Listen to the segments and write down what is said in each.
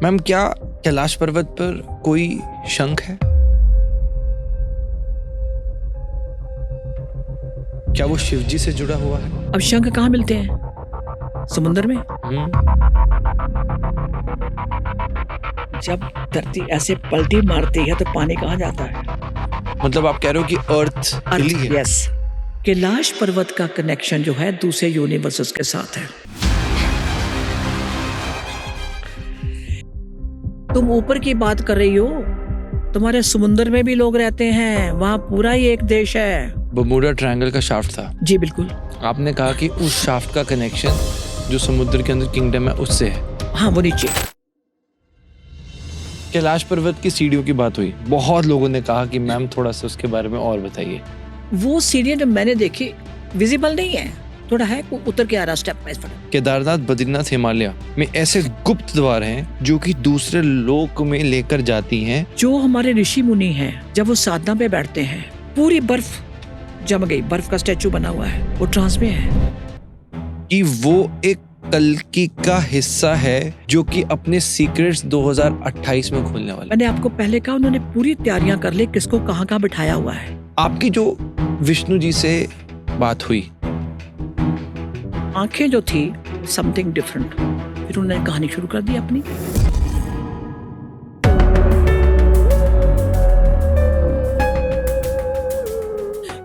Ma'am, क्या कैलाश पर्वत पर कोई शंख है? क्या वो शिवजी से जुड़ा हुआ है? अब शंख कहाँ मिलते हैं? समुद्र में। जब धरती ऐसे पलटी मारती है तो पानी कहाँ जाता है? मतलब आप कह रहे हो कि अर्थ हिली है? यस। कैलाश पर्वत का कनेक्शन जो है दूसरे यूनिवर्सेस के साथ है। तुम ऊपर की बात कर रही हो, तुम्हारे समुद्र में भी लोग रहते हैं, वहाँ पूरा ही एक देश है। बर्मुडा ट्रायंगल का शाफ्ट था। जी बिल्कुल। आपने कहा कि उस शाफ्ट का कनेक्शन जो समुद्र के अंदर किंगडम है उससे है। हाँ, वो नीचे। कैलाश पर्वत की सीढ़ियों की बात हुई, बहुत लोगों ने कहा कि मैम थोड़ा सा उसके बारे में और बताइए। वो सीढ़ियाँ जब मैंने देखी विजिबल नहीं है, थोड़ा है उतर के आ रहा step by step. Kedarnath, Badrinath, Himalaya में ऐसे गुप्त द्वार हैं जो कि दूसरे लोक में लेकर जाती हैं। जो हमारे ऋषि मुनि हैं, जब वो साधना पे बैठते हैं, पूरी बर्फ जम गई, बर्फ का स्टैचू बना हुआ है, वो ट्रांस में है कि वो एक कल्कि का हिस्सा है जो कि अपने सीक्रेट्स 2028 में खोलने वाला है। मैंने आपको पहले कहा उन्होंने पूरी तैयारियां कर ली, किसको कहाँ कहाँ बिठाया हुआ है। आपकी जो विष्णु जी से बात हुई, आंखें जो थी समथिंग डिफरेंट, फिर उन्होंने कहानी शुरू कर दी अपनी।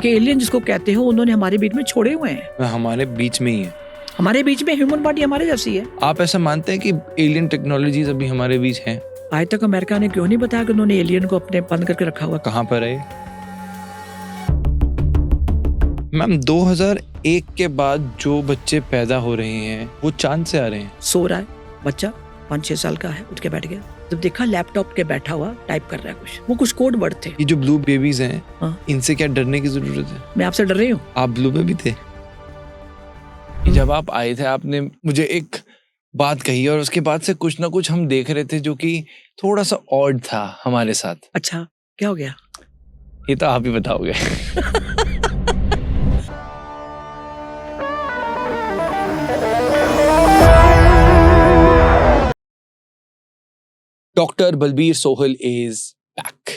कि एलियन जिसको कहते हो उन्होंने हमारे बीच में छोड़े हुए हैं। हमारे बीच में ही है। हमारे बीच में ह्यूमन बॉडी हमारे जैसी है। आप ऐसा मानते हैं कि एलियन टेक्नोलॉजीज अभी हमारे बीच हैं? आज तक अमेरिका ने क्यों नहीं बताया कि उन्होंने एलियन को अपने बंद करके रखा हुआ? कहाँ पर है मैम? 2001 के बाद जो बच्चे पैदा हो रहे हैं वो चांद से आ रहे हैं। सो रहा है बच्चा, 5-6 साल का है, उठ के बैठ गया, जब देखा लैपटॉप के बैठा हुआ टाइप कर रहा है कुछ, वो कुछ कोड वर्ड थे। ये जो ब्लू बेबीज हैं, हाँ। इनसे क्या डरने की जरूरत है? मैं आपसे डर रही हूँ? आप ब्लू में भी थे। जब आप आए थे आपने मुझे एक बात कही और उसके बाद से कुछ ना कुछ हम देख रहे थे जो कि थोड़ा सा ऑड था हमारे साथ। अच्छा, क्या हो गया? ये तो आप ही बताओगे। Doctor Balbir Sohal is back.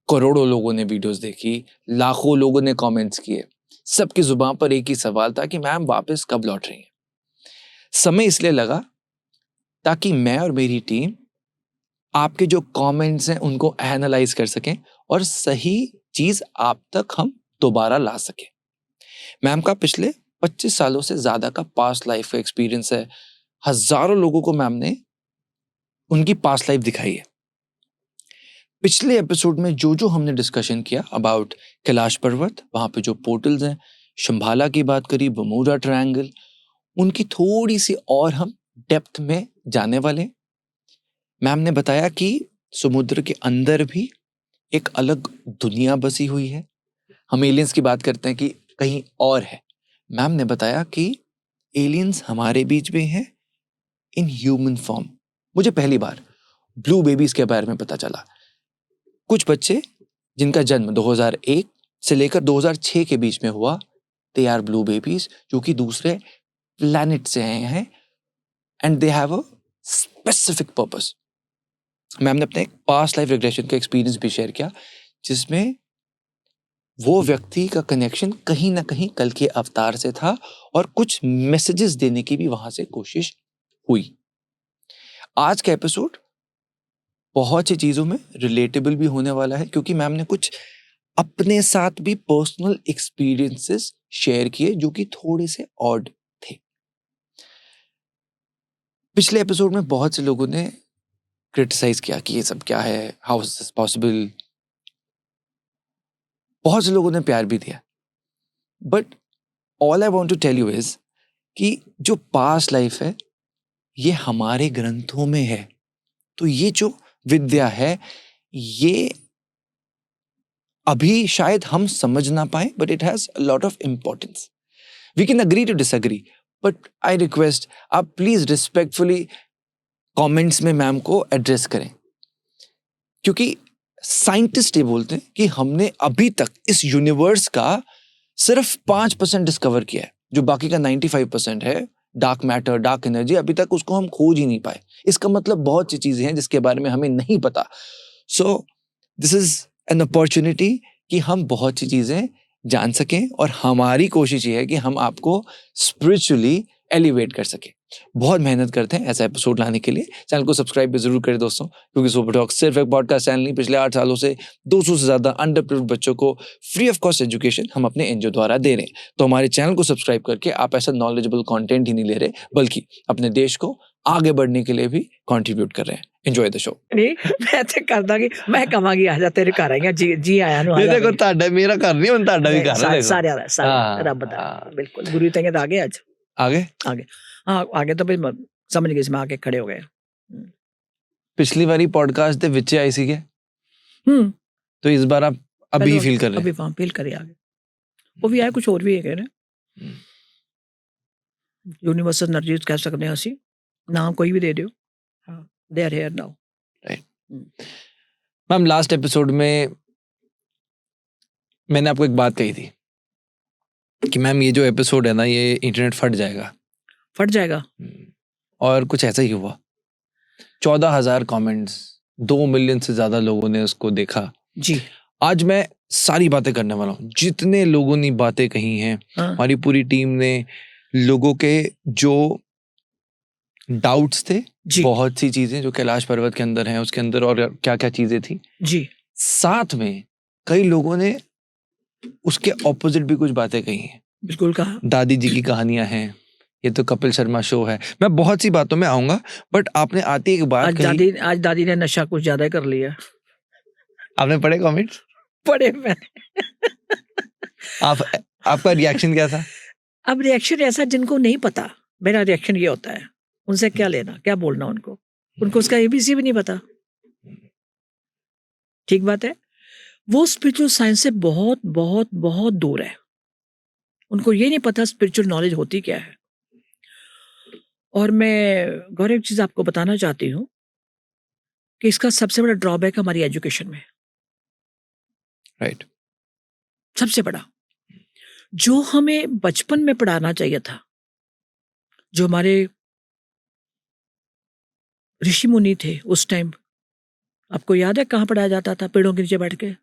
करोड़ों लोगों ने वीडियोस देखी, लाखों लोगों ने कमेंट्स किए, सबकी जुबान पर एक ही सवाल था कि मैम वापस कब लौट रही हैं। समय इसलिए लगा ताकि मैं और मेरी टीम आपके जो कमेंट्स हैं उनको एनालाइज कर सकें और सही चीज आप तक हम दोबारा ला सकें। मैम का पिछले 25 सालों से ज्यादा का पास्ट लाइफ का एक्सपीरियंस है। हजारों लोगों को मैम ने उनकी पास्ट लाइफ दिखाई है। पिछले एपिसोड में जो हमने डिस्कशन किया अबाउट कैलाश पर्वत, वहां पे जो पोर्टल्स हैं, शंभाला की बात करी, बर्मुडा ट्रायंगल, उनकी थोड़ी सी और हम डेप्थ में जाने वाले। मैम ने बताया कि समुद्र के अंदर भी एक अलग दुनिया बसी हुई है। हम एलियंस की बात करते हैं कि कहीं और है। मैम ने बताया कि एलियंस हमारे बीच में है इन ह्यूमन फॉर्म। मुझे पहली बार ब्लू बेबीज के बारे में पता चला। कुछ बच्चे जिनका जन्म 2001 से लेकर 2006 के बीच में हुआ, दे आर ब्लू बेबीज, जो कि दूसरे प्लैनेट से आए हैं and they have a specific purpose. Ma'am ने अपने पास्ट लाइफ रिग्रेशन का एक्सपीरियंस भी शेयर किया, जिसमें वो व्यक्ति का कनेक्शन कहीं ना कहीं कल के अवतार से था और कुछ मैसेजेस देने की भी वहां से कोशिश हुई। आज का एपिसोड बहुत सी चीजों में रिलेटेबल भी होने वाला है, क्योंकि मैम ने कुछ अपने साथ भी पर्सनल एक्सपीरियंसेस शेयर किए जो कि थोड़े से ऑड थे। पिछले एपिसोड में बहुत से लोगों ने क्रिटिसाइज किया कि ये सब क्या है, हाउ इज दिस पॉसिबल। बहुत से लोगों ने प्यार भी दिया, but all I want to tell you is कि जो पास्ट लाइफ है ये हमारे ग्रंथों में है। तो ये जो विद्या है ये अभी शायद हम समझ ना पाए, but it has a lot of importance. We can agree to disagree, but I request आप प्लीज रिस्पेक्टफुली कमेंट्स में मैम को एड्रेस करें, क्योंकि साइंटिस्ट ये बोलते हैं कि हमने अभी तक इस यूनिवर्स का सिर्फ 5% डिस्कवर किया है, जो बाकी का 95% है डार्क मैटर, डार्क एनर्जी, अभी तक उसको हम खोज ही नहीं पाए। इसका मतलब बहुत सी चीजें हैं जिसके बारे में हमें नहीं पता। So this is an opportunity कि हम बहुत सी चीजें जान सकें, और हमारी कोशिश ये है कि हम आपको स्पिरिचुअली एलिवेट कर सकें। बहुत मेहनत करते हैं ऐसा एपिसोड लाने के लिए। चैनल को सब्सक्राइब भी जरूर करें दोस्तों, क्योंकि सुपर टॉक सिर्फ एक पॉडकास्ट चैनल नहीं, पिछले 8 सालों से 200 से ज्यादा अंडर प्रिविलेज्ड बच्चों को फ्री ऑफ कॉस्ट एजुकेशन हम अपने एनजीओ द्वारा दे रहे हैं। तो हमारे चैनल को सब्सक्राइब करके आप ऐसा नॉलेजेबल कंटेंट ही नहीं ले रहे, बल्कि अपने देश को आगे बढ़ने के लिए भी कंट्रीब्यूट कर रहे हैं। Enjoy the show. नहीं मैं तो कर ਦਾਂਗੀ, ਮੈਂ ਕਵਾਂਗੀ ਆ ਜਾ ਤੇਰੇ ਘਰ ਆਈਆਂ ਜੀ ਆਇਆਂ ਨੂੰ। ਇਹ ਦੇਖੋ ਤੁਹਾਡਾ ਮੇਰਾ ਘਰ ਨਹੀਂ, ਹੁਣ ਤੁਹਾਡਾ ਵੀ ਘਰ ਹੈ। ਦੇਖੋ ਸਾਰਿਆਂ ਦਾ ਰੱਬ ਦਾ ਬਿਲकुल ਗੁਰੂ ਤੰਗੇ ਤਾਂ ਆ ਗਏ ਅੱਜ। आगे हाँ आगे तो फिर समझ गए इसमें आके खड़े हो गए। पिछली बारी पॉडकास्ट ਦੇ ਵਿੱਚ ਆਏ ਸੀਗੇ, तो इस बार आप अभी फील कर रहे हैं? अभी वहाँ फील करे आगे वो भी आए, कुछ और भी है ना, यूनिवर्सल एनर्जीज कह सकते हैं ਅਸੀਂ, नाम कोई भी दे दियो, हाँ they are here now. Right ma'am, last episode में मैंने आपको एक बात कही थी कि मैम ये जो एपिसोड है ना, ये इंटरनेट फट जाएगा। और कुछ ऐसा ही हुआ। 14,000 कमेंट्स, 2 मिलियन से ज्यादा लोगों ने उसको देखा जी। आज मैं सारी बातें करने वाला हूँ, जितने लोगों ने बातें कही हैं। हमारी पूरी टीम ने लोगों के जो डाउट्स थे, बहुत सी चीजें जो कैलाश पर्वत के अंदर हैं, उसके अंदर और क्या क्या चीजें थी जी, साथ में कई लोगों ने उसके ऑपोजिट भी कुछ बातें कही हैं। बिल्कुल कहा। दादी जी की कहानियां हैं, ये तो कपिल शर्मा शो है। मैं बहुत सी बातों में आऊंगा, बट आपने आती एक बात कही। आज दादी ने नशा कुछ ज्यादा कर लिया। आपने पढ़े कमेंट्स? पढ़े मैंने। आपका रिएक्शन क्या था? अब रिएक्शन ऐसा, जिनको नहीं पता, मेरा रिएक्शन ये होता है, उनसे क्या लेना, क्या बोलना उनको उसका एबीसी भी नहीं पता। ठीक बात है, वो स्पिरिचुअल साइंस से बहुत बहुत बहुत दूर है। उनको ये नहीं पता स्पिरिचुअल नॉलेज होती क्या है। और मैं गौरव एक चीज आपको बताना चाहती हूँ कि इसका सबसे बड़ा ड्रॉबैक हमारी एजुकेशन में। राइट। सबसे बड़ा, जो हमें बचपन में पढ़ाना चाहिए था, जो हमारे ऋषि मुनि थे उस टाइम, आपको याद है कहाँ पढ़ाया जाता था? पेड़ों के नीचे बैठ के।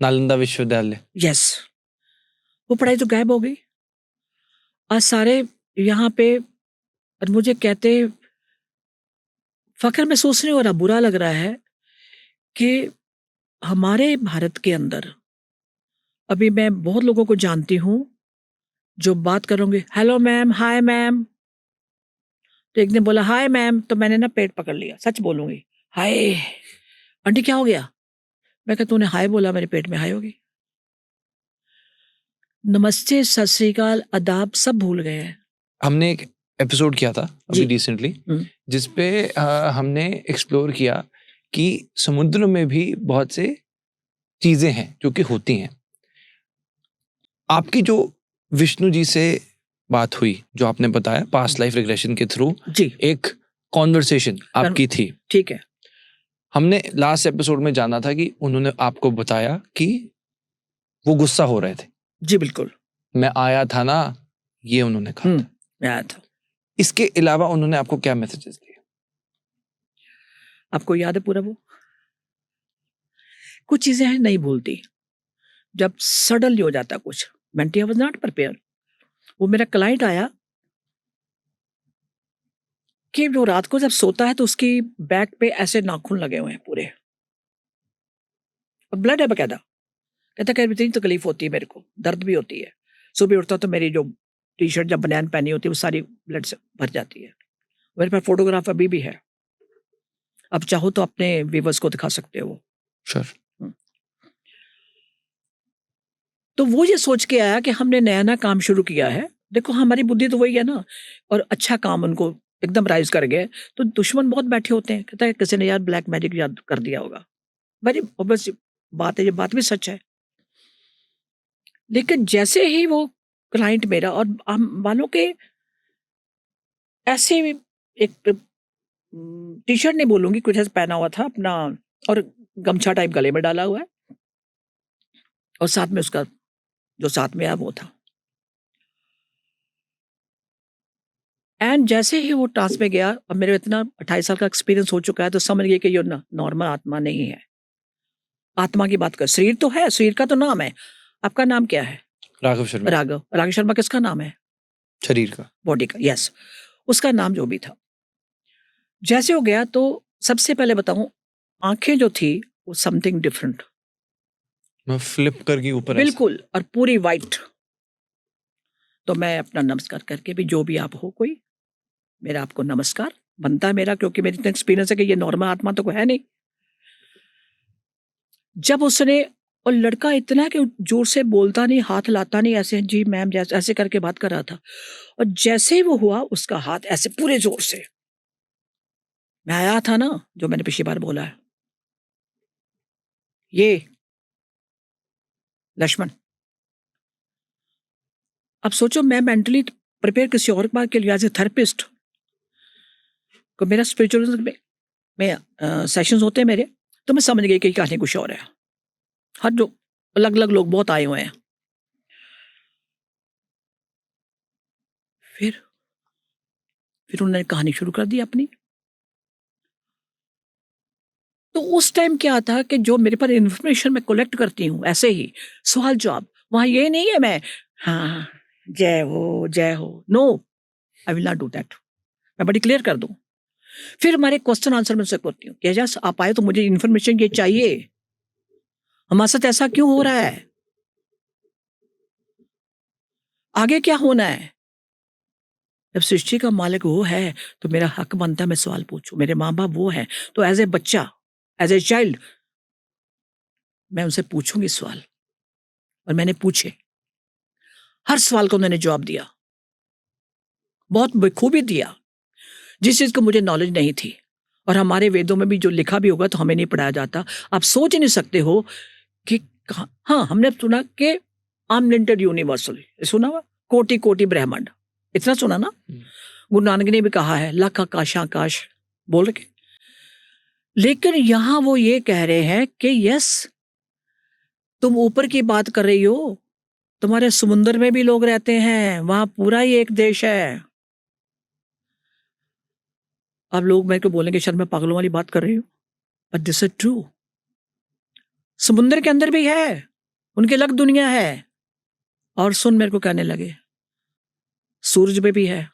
नालंदा विश्वविद्यालय। यस, वो पढ़ाई तो गायब हो गई। आज सारे यहाँ पे, और मुझे कहते फख्र महसूस नहीं हो रहा, बुरा लग रहा है कि हमारे भारत के अंदर अभी मैं बहुत लोगों को जानती हूँ जो बात करूंगी, हेलो मैम, हाय मैम, तो एक ने बोला हाय मैम, तो मैंने ना पेट पकड़ लिया, सच बोलूंगी, हाय आंटी क्या हो गया? मैं कहा तूने हाय बोला, मेरे पेट में हाय होगी। नमस्ते, सत श्री अकाल, आदाब सब भूल गए हैं। हमने एक एपिसोड किया था अभी रिसेंटली, जिसपे हमने एक्सप्लोर किया कि समुद्र में भी बहुत से चीजें हैं जो कि होती हैं। आपकी जो विष्णु जी से बात हुई, जो आपने बताया पास्ट लाइफ रिग्रेशन के थ्रू जी, एक कॉन्वर्सेशन आपकी थी। ठीक है। हमने लास्ट एपिसोड में जाना था कि उन्होंने आपको बताया कि वो गुस्सा हो रहे थे। जी बिल्कुल। मैं आया था ना, ये उन्होंने कहा था। मैं आया था। इसके अलावा उन्होंने आपको क्या मैसेजेस दिए? आपको याद है पूरा? वो कुछ चीजें हैं नहीं भूलती, जब सडनली हो जाता कुछ। Mentally I was not prepare. वो मेरा क्लाइंट आया कि वो रात को जब सोता है तो उसकी बैक पे ऐसे नाखून लगे हुए हैं पूरे, और ब्लड है बकायदा। कहता कि इतनी तकलीफ होती है मेरे को, दर्द भी होती है। सुबह उठता तो मेरी जो टी शर्ट जब बनियान पहनी होती है वो सारी ब्लड से भर जाती है। मेरे पास फोटोग्राफ अभी भी है, अब चाहो तो अपने व्यूअर्स को दिखा सकते हो। Sure. तो वो ये सोच के आया कि हमने नया काम शुरू किया है। देखो हमारी बुद्धि तो वही है ना, और अच्छा काम उनको एकदम राइज कर गए, तो दुश्मन बहुत बैठे होते हैं। कहता है किसी ने यार ब्लैक मैजिक याद कर दिया होगा। वेरी ऑब्वियस बात है, ये बात भी सच है। लेकिन जैसे ही वो क्लाइंट मेरा, और हम वालों के ऐसे एक टी शर्ट नहीं बोलूंगी, कुछ ऐसा पहना हुआ था अपना, और गमछा टाइप गले में डाला हुआ है, और साथ में उसका जो साथ में आया वो था। एंड जैसे ही वो ट्रांस में गया, अब मेरे इतना 28 साल का एक्सपीरियंस हो चुका है, तो समझ गए कि ये नॉर्मल आत्मा नहीं है। आत्मा की बात कर, शरीर तो है, शरीर का तो नाम है। आपका नाम क्या है? राघव शर्मा। राघव शर्मा किसका नाम है? शरीर का, बॉडी का, यस। उसका नाम जो भी था, जैसे हो गया तो सबसे पहले बताऊं, आंखें जो थी वो समथिंग डिफरेंट, मैं फ्लिप करके ऊपर ऐसा। बिल्कुल, और पूरी वाइट। तो मैं अपना नमस्कार करके भी, जो भी आप हो कोई, मेरा आपको नमस्कार बनता है मेरा, क्योंकि मेरी इतना एक्सपीरियंस है कि ये नॉर्मल आत्मा तो कोई है नहीं। जब उसने, और लड़का इतना कि जोर से बोलता नहीं, हाथ लाता नहीं, ऐसे जी मैम जैसे ऐसे करके बात कर रहा था, और जैसे ही वो हुआ उसका हाथ ऐसे पूरे जोर से, मैं आया था ना जो मैंने पिछली बार बोला है, ये लक्ष्मण। अब सोचो, मैं मेंटली प्रिपेयर किसी और बात के लिए एज ए थेरेपिस्ट, को मेरा स्पिरिचुअलिज्म में सेशंस होते हैं मेरे, तो मैं समझ गई कि कहानी कुछ और है। हर जो अलग अलग लोग बहुत आए हुए हैं। फिर उन्होंने कहानी शुरू कर दी अपनी। तो उस टाइम क्या था कि जो मेरे पास इन्फॉर्मेशन मैं कलेक्ट करती हूँ ऐसे ही सवाल जवाब, वहां ये नहीं है मैं हाँ जय हो, no, I will not do that. मैं बड़ी क्लियर कर दूं। फिर हमारे क्वेश्चन आंसर में से करती हूँ कि जस आप आए तो मुझे इन्फॉर्मेशन ये चाहिए, हमारे साथ ऐसा क्यों हो रहा है, आगे क्या होना है। जब सृष्टि का मालिक वो है तो मेरा हक बनता है मैं सवाल पूछूं। मेरे माँ बाप वो है, तो एज ए बच्चा, एज ए चाइल्ड, मैं उनसे पूछूंगी सवाल। और मैंने पूछे, हर सवाल को उन्होंने जवाब दिया, बहुत बखूबी दिया, जिस चीज को मुझे नॉलेज नहीं थी। और हमारे वेदों में भी जो लिखा भी होगा तो हमें नहीं पढ़ाया जाता। आप सोच ही नहीं सकते हो कि हाँ, हमने सुना कि अनलिमिटेड यूनिवर्सल, सुना हुआ, कोटि कोटि ब्रह्मांड, इतना सुना ना। गुरु नानक ने भी कहा है लाख आकाश आकाश बोल के। लेकिन यहां वो ये कह रहे हैं कि यस, तुम ऊपर की बात कर रही हो, तुम्हारे समुद्र में भी लोग रहते हैं, वहां पूरा ही एक देश है। अब लोग मेरे को बोलेंगे शर्मा पागलों वाली बात कर रही हूँ, बट दिस इज ट्रू। समुद्र के अंदर भी है, उनकी अलग दुनिया है। और सुन, मेरे को कहने लगे सूरज में भी है,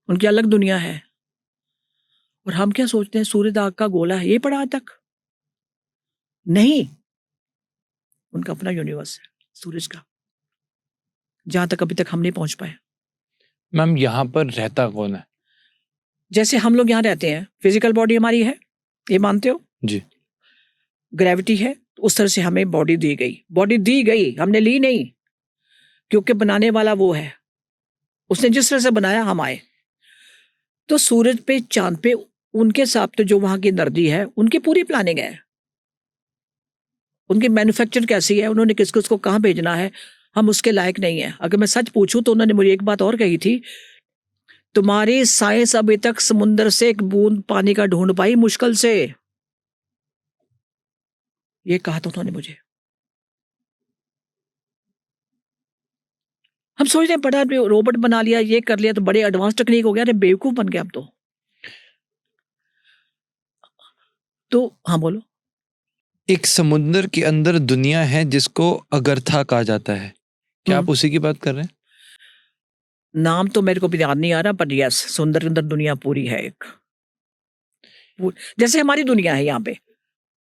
उनकी अलग दुनिया है। और हम क्या सोचते हैं सूर्य आग का गोला है, ये पढ़ा आज तक नहीं। उनका अपना यूनिवर्स है सूरज का, जहां तक अभी तक हम नहीं पहुंच पाए। मैम यहाँ पर रहता कौन है? जैसे हम लोग यहाँ रहते हैं, फिजिकल बॉडी हमारी है, ये मानते हो जी। ग्रेविटी है, तो उस तरह से हमें बॉडी दी गई, हमने ली नहीं, क्योंकि बनाने वाला वो है, उसने जिस तरह से बनाया हम आए। तो सूरज पे, चांद पे, उनके हिसाब से जो वहां की नर्दी है, उनकी पूरी प्लानिंग है, उनकी मैन्युफैक्चर कैसी है, उन्होंने किस किस को कहाँ भेजना है, हम उसके लायक नहीं है। अगर मैं सच पूछूं तो उन्होंने मुझे एक बात और कही थी, तुम्हारी साइंस अभी तक समुद्र से एक बूंद पानी का ढूंढ पाई मुश्किल से, ये कहा था उन्होंने मुझे। हम सोचते हैं बड़ा रोबोट बना लिया, ये कर लिया तो बड़े एडवांस टेक्निक हो गया, अरे बेवकूफ बन गया अब तो हाँ बोलो। एक समुद्र के अंदर दुनिया है जिसको अगरथा कहा जाता है, क्या आप उसी की बात कर रहे हैं? नाम तो मेरे को भी याद नहीं आ रहा, पर यस, सुंदर सुंदर दुनिया पूरी है एक, जैसे हमारी दुनिया है यहाँ पे,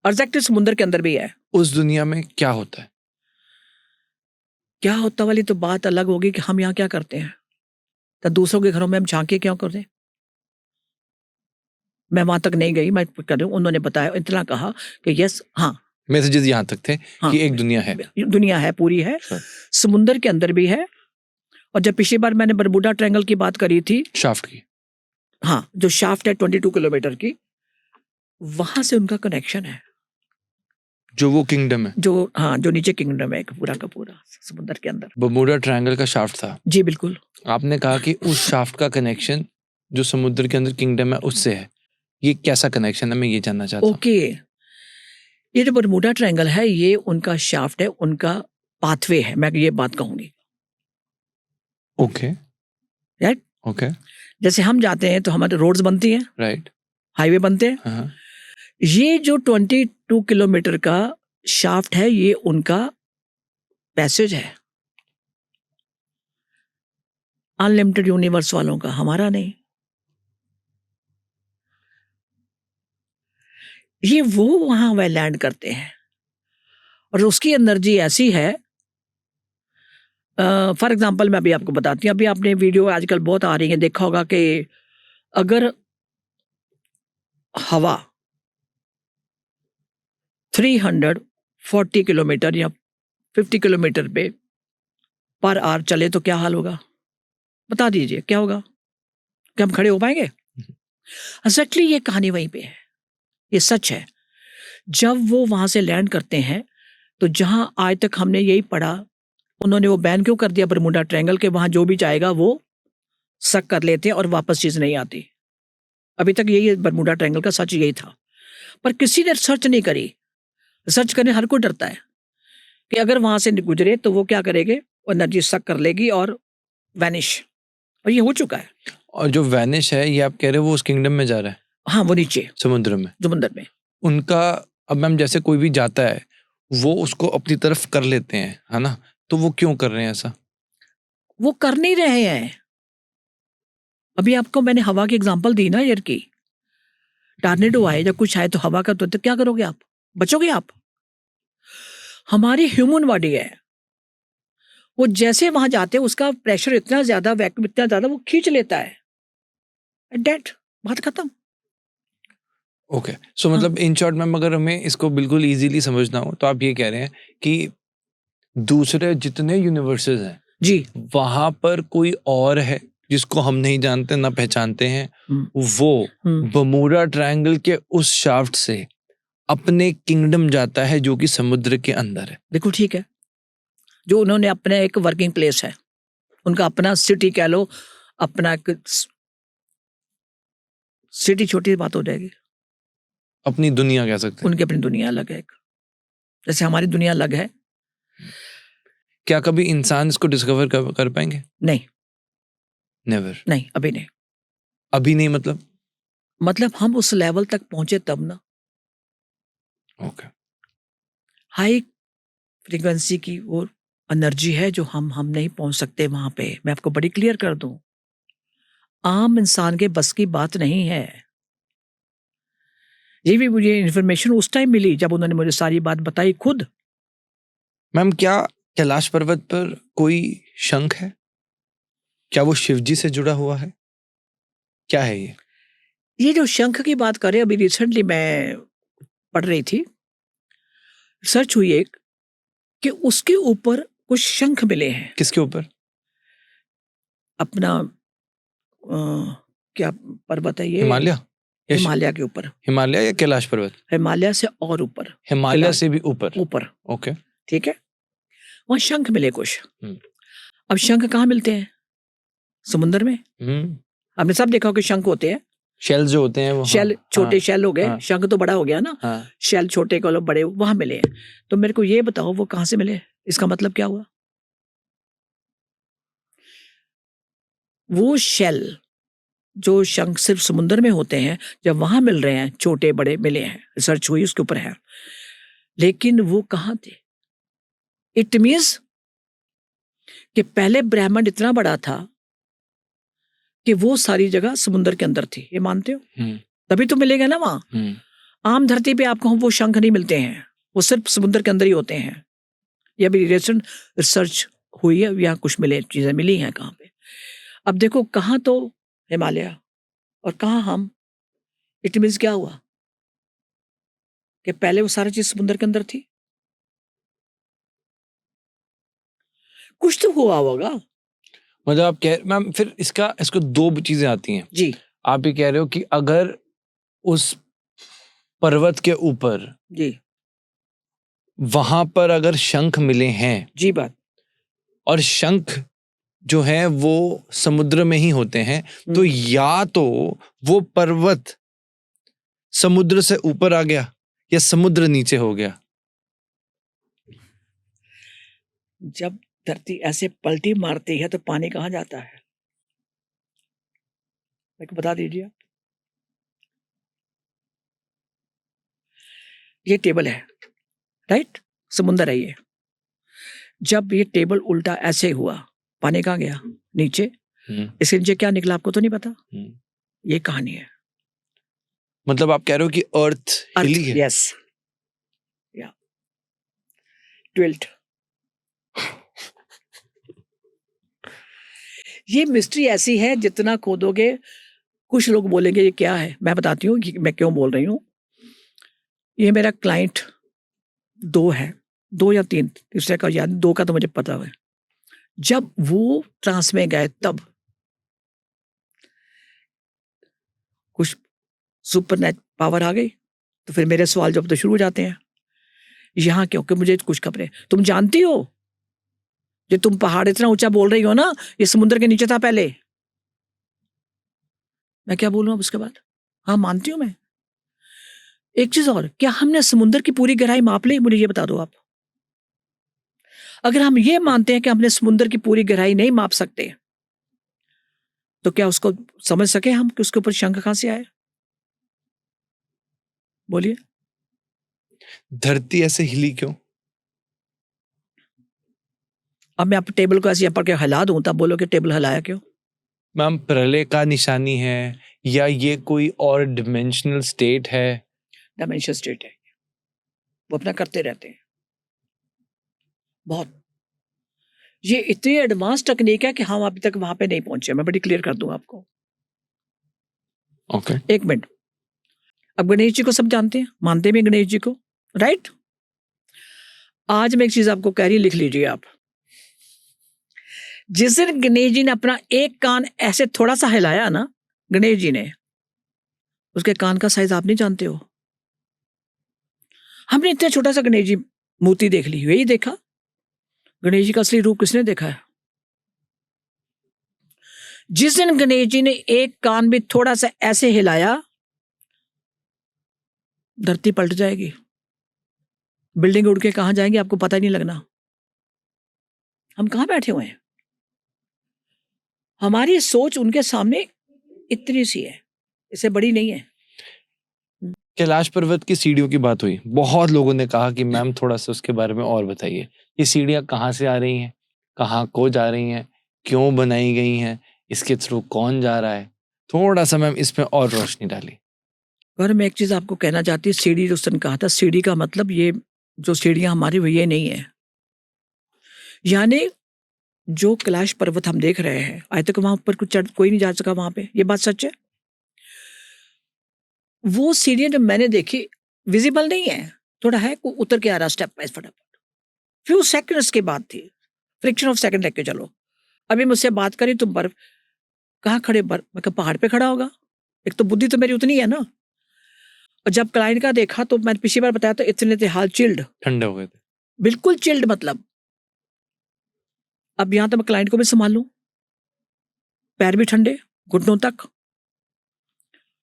एग्जैक्टली समुद्र के अंदर भी है। उस दुनिया में क्या होता है? क्या होता वाली तो बात अलग होगी कि हम यहाँ क्या करते हैं, तो दूसरों के घरों में हम झांके क्यों करते हैं। मैं वहां तक नहीं गई, मैं कर रही हूँ, उन्होंने बताया, इतना कहा कि यस, हाँ, मैसेजेस यहाँ तक थे हाँ, कि एक दुनिया है, दुनिया है, पूरी है, समुद्र के अंदर भी है। और जब पिछली बार मैंने बरमूडा ट्रायंगल की बात करी थी, शाफ्ट की, हाँ, जो शाफ्ट है 22 किलोमीटर की, वहां से उनका कनेक्शन है, जो वो किंगडम है, जो नीचे किंगडम है पूरा का पूरा समुद्र के अंदर। बरमूडा ट्रायंगल का शाफ्ट था। जी बिल्कुल। आपने कहा कि उस शाफ्ट का कनेक्शन जो समुद्र के अंदर किंगडम है उससे है, ये कैसा कनेक्शन है, मैं ये जानना चाहता हूँ। ओके, ये जो बरमूडा ट्रायंगल है, ये उनका शाफ्ट है, उनका पाथवे है, मैं ये बात कहूंगी। Okay, right. ओके। जैसे हम जाते हैं तो हमारे रोड्स बनती हैं, राइट। हाईवे बनते हैं। हाँ। ये जो 22 किलोमीटर का शाफ्ट है, ये उनका पैसेज है, अनलिमिटेड यूनिवर्स वालों का, हमारा नहीं। ये वो वहां वे लैंड करते हैं और उसकी एनर्जी ऐसी है। फॉर एग्जाम्पल मैं अभी आपको बताती हूँ, अभी आपने वीडियो आजकल बहुत आ रही है, देखा होगा कि अगर हवा 340 किलोमीटर या 50 किलोमीटर पे पर आवर चले तो क्या हाल होगा, बता दीजिए क्या होगा, क्या हम खड़े हो पाएंगे? एक्जैक्टली ये कहानी वहीं पे है, ये सच है। जब वो वहां से लैंड करते हैं तो जहां आज तक हमने यही पढ़ा, उन्होंने वो बैन क्यों कर दिया बरमुडा ट्रायंगल के, वहां जो भी जाएगा वो सक कर लेते हैं और वापस चीज नहीं आती। अभी तक यही बरमुडा ट्रायंगल का सच यही था, पर किसी ने रिसर्च नहीं करी। रिसर्च करने हर कोई डरता है कि अगर वहां से गुजरे तो वो क्या करेंगे, वो एनर्जी सक कर लेगी और वैनिश, और ये हो चुका है। और जो वैनिश है ये आप कह रहे हो वो उस किंगडम में जा रहा है, हाँ, वो नीचे समुद्र में। समुंदर में। उनका, अब मैम जैसे कोई भी जाता है वो उसको अपनी तरफ कर लेते हैं, है ना, तो वो क्यों कर रहे हैं ऐसा? वो कर नहीं रहे हैं। अभी आपको मैंने हवा की एग्जांपल दी ना, एयर की। टॉर्नेडो आए या कुछ आए तो हवा का तो क्या करोगे आप, बचोगे आप? हमारी ह्यूमन बॉडी है, वो जैसे वहां जाते हैं उसका प्रेशर इतना ज्यादा, वैक्यूम इतना ज्यादा, वो खींच लेता है, डेट, बात खत्म। ओके, सो हाँ, मतलब इन शॉर्ट मैम अगर हमें इसको बिल्कुल इजीली समझना हो तो आप ये कह रहे हैं कि दूसरे जितने यूनिवर्सेस हैं जी। वहां पर कोई और है जिसको हम नहीं जानते ना पहचानते हैं, वो बर्मुडा ट्रायंगल के उस शाफ्ट से अपने किंगडम जाता है जो कि समुद्र के अंदर है। देखो ठीक है, जो उन्होंने अपने एक वर्किंग प्लेस है, उनका अपना सिटी कह लो, अपना एक सिटी, छोटी बात हो जाएगी, अपनी दुनिया कह सकते हैं। उनकी अपनी दुनिया अलग है एक, जैसे हमारी दुनिया अलग है। क्या कभी इंसान इसको डिस्कवर कर पाएंगे? नहीं, नेवर। नहीं, अभी नहीं। अभी नहीं मतलब हम उस लेवल तक पहुंचे तब ना, ओके। हाई फ्रीक्वेंसी की वो एनर्जी है जो हम नहीं पहुंच सकते वहां पे। मैं आपको बड़ी क्लियर कर दूं, आम इंसान के बस की बात नहीं है। ये भी मुझे इन्फॉर्मेशन उस टाइम मिली जब उन्होंने मुझे सारी बात बताई खुद। मैम क्या कैलाश पर्वत पर कोई शंख है? क्या वो शिवजी से जुड़ा हुआ है? क्या है ये? ये जो शंख की बात करें, अभी रिसेंटली मैं पढ़ रही थी, रिसर्च हुई एक, कि उसके ऊपर कुछ शंख मिले हैं। किसके ऊपर? अपना क्या पर्वत है ये, हिमालय या हिमालय के ऊपर, हिमालय या कैलाश पर्वत? हिमालय से और ऊपर, हिमालय कैलाश से भी ऊपर। ऊपर, ओके। ठीक है। वहां शंख मिले कुछ। हम्म। अब शंख कहाँ मिलते हैं? समुद्र में। आपने सब देखा हो कि शंख होते हैं, शेल जो होते हैं वो, शेल, छोटे शेल हो गए, हाँ। शंख तो बड़ा हो गया ना, हाँ। शेल छोटे को बड़े वहां मिले हैं। तो मेरे को ये बताओ वो कहां से मिले, इसका मतलब क्या हुआ? वो शेल जो शंख सिर्फ समुद्र में होते हैं, जब वहां मिल रहे हैं, छोटे बड़े मिले हैं, रिसर्च हुई उसके ऊपर है, लेकिन वो कहां थे? इट मीन्स कि पहले ब्रह्मांड इतना बड़ा था कि वो सारी जगह समुद्र के अंदर थी, ये मानते हो? तभी तो मिलेगा ना वहां। आम धरती पे आपको वो शंख नहीं मिलते हैं, वो सिर्फ समुद्र के अंदर ही होते हैं। ये अभी रिसेंट रिसर्च हुई है, यहाँ कुछ मिले चीजें मिली हैं कहाँ पे। अब देखो, कहाँ तो हिमालय और कहाँ हम। इट मीन्स क्या हुआ कि पहले वो सारी चीज समुद्र के अंदर थी, कुछ तो हुआ होगा। मतलब आप कह मैम, फिर इसको दो चीजें आती हैं जी आप ये कह रहे हो कि अगर उस पर्वत के ऊपर जी वहां पर अगर शंख मिले हैं, जी बात, और शंख जो है वो समुद्र में ही होते हैं, तो या तो वो पर्वत समुद्र से ऊपर आ गया या समुद्र नीचे हो गया। जब धरती ऐसे पलटी मारती है तो पानी कहाँ जाता है? मेरे को बता दीजिए आप। ये टेबल है, राइट? समुंदर है ये। जब ये टेबल उल्टा ऐसे हुआ, पानी कहाँ गया? नीचे। इसके नीचे क्या निकला आपको तो नहीं पता। ये कहानी है। मतलब आप कह रहे हो कि अर्थ हिली है? यस, या ट्विल्ट। ये मिस्ट्री ऐसी है, जितना खोदोगे कुछ लोग बोलेंगे ये क्या है। मैं बताती हूँ कि मैं क्यों बोल रही हूँ। ये मेरा क्लाइंट 2 है, 2 या 3, तीसरे का याद, 2 का तो मुझे पता है। जब वो ट्रांस में गए तब कुछ सुपर नेट पावर आ गई। तो फिर मेरे सवाल जब तो शुरू हो जाते हैं, यहाँ क्योंकि मुझे कुछ खबरें। तुम जानती हो जो तुम पहाड़ इतना ऊंचा बोल रही हो ना, ये समुद्र के नीचे था पहले। मैं क्या बोलूं अब उसके बाद? हाँ, मानती हूं मैं। एक चीज और, क्या हमने समुद्र की पूरी गहराई माप ली? मुझे ये बता दो आप। अगर हम ये मानते हैं कि हमने समुद्र की पूरी गहराई नहीं माप सकते, तो क्या उसको समझ सके हम कि उसके ऊपर शंख कहां से आए? बोलिए। धरती ऐसे हिली क्यों? अब मैं आप टेबल को ऐसे पकड़ के हिला दूं, तब बोलो कि टेबल हिलाया क्यों? मैम, प्रलय का निशानी है या ये कोई और डिमेंशनल स्टेट है? डायमेंशन स्टेट है, वो अपना करते रहते हैं बहुत। ये इतनी एडवांस टेक्निक है कि हम अभी तक वहां पे नहीं पहुंचे। मैं बड़ी क्लियर कर दूं आपको। ओके। एक मिनट। अब गणेश जी को सब जानते हैं, मानते भी हैं गणेश जी को, राइट? आज मैं एक चीज आपको कह रही, लिख लीजिए आप। जिस दिन गणेश जी ने अपना एक कान ऐसे थोड़ा सा हिलाया ना, गणेश जी ने, उसके कान का साइज आप नहीं जानते हो। हमने इतना छोटा सा गणेश जी मूर्ति देख ली, यही देखा। गणेश जी का असली रूप किसने देखा है? जिस दिन गणेश जी ने एक कान भी थोड़ा सा ऐसे हिलाया, धरती पलट जाएगी, बिल्डिंग उड़ के कहां जाएंगे आपको पता ही नहीं लगना। हम कहां बैठे हुए हैं? हमारी सोच उनके सामने इतनी सी है, इससे बड़ी नहीं है। कैलाश पर्वत की सीढ़ियों की बात हुई, बहुत लोगों ने कहा कि मैम थोड़ा सा उसके बारे में और बताइए। ये सीढ़ियाँ कहाँ से आ रही हैं, कहाँ को जा रही हैं, क्यों बनाई गई हैं, इसके थ्रू कौन जा रहा है? थोड़ा सा मैम इसमें और रोशनी डाली। पर मैं एक चीज आपको कहना चाहती हूँ, सीढ़ी जो उसने कहा था, सीढ़ी का मतलब ये जो सीढ़ियां हमारी वो ये नहीं है। यानी जो कैलाश पर्वत हम देख रहे हैं, आज तक वहां ऊपर कुछ कोई नहीं जा सका वहां पे, ये बात सच है। वो सीढ़ियां जब मैंने देखी, विजिबल नहीं है, थोड़ा है, उतर के आ रहा स्टेप बाय फटाफट। फ्यू सेकंड्स की बात थी, फ्रिक्शन ऑफ सेकंड लेके चलो। अभी मुझसे बात करी, तुम बर्फ कहाँ खड़े? बर्फ, मैं कहा पहाड़ पे खड़ा होगा। एक तो बुद्धि तो मेरी उतनी है ना। और जब क्लाइंट का देखा तो मैंने पिछली बार बताया, तो इतने थे हाल चिल्ड, ठंडे हो गए थे। बिल्कुल चिल्ड। मतलब अब यहां तो मैं क्लाइंट को भी संभालूं, पैर भी ठंडे घुटनों तक।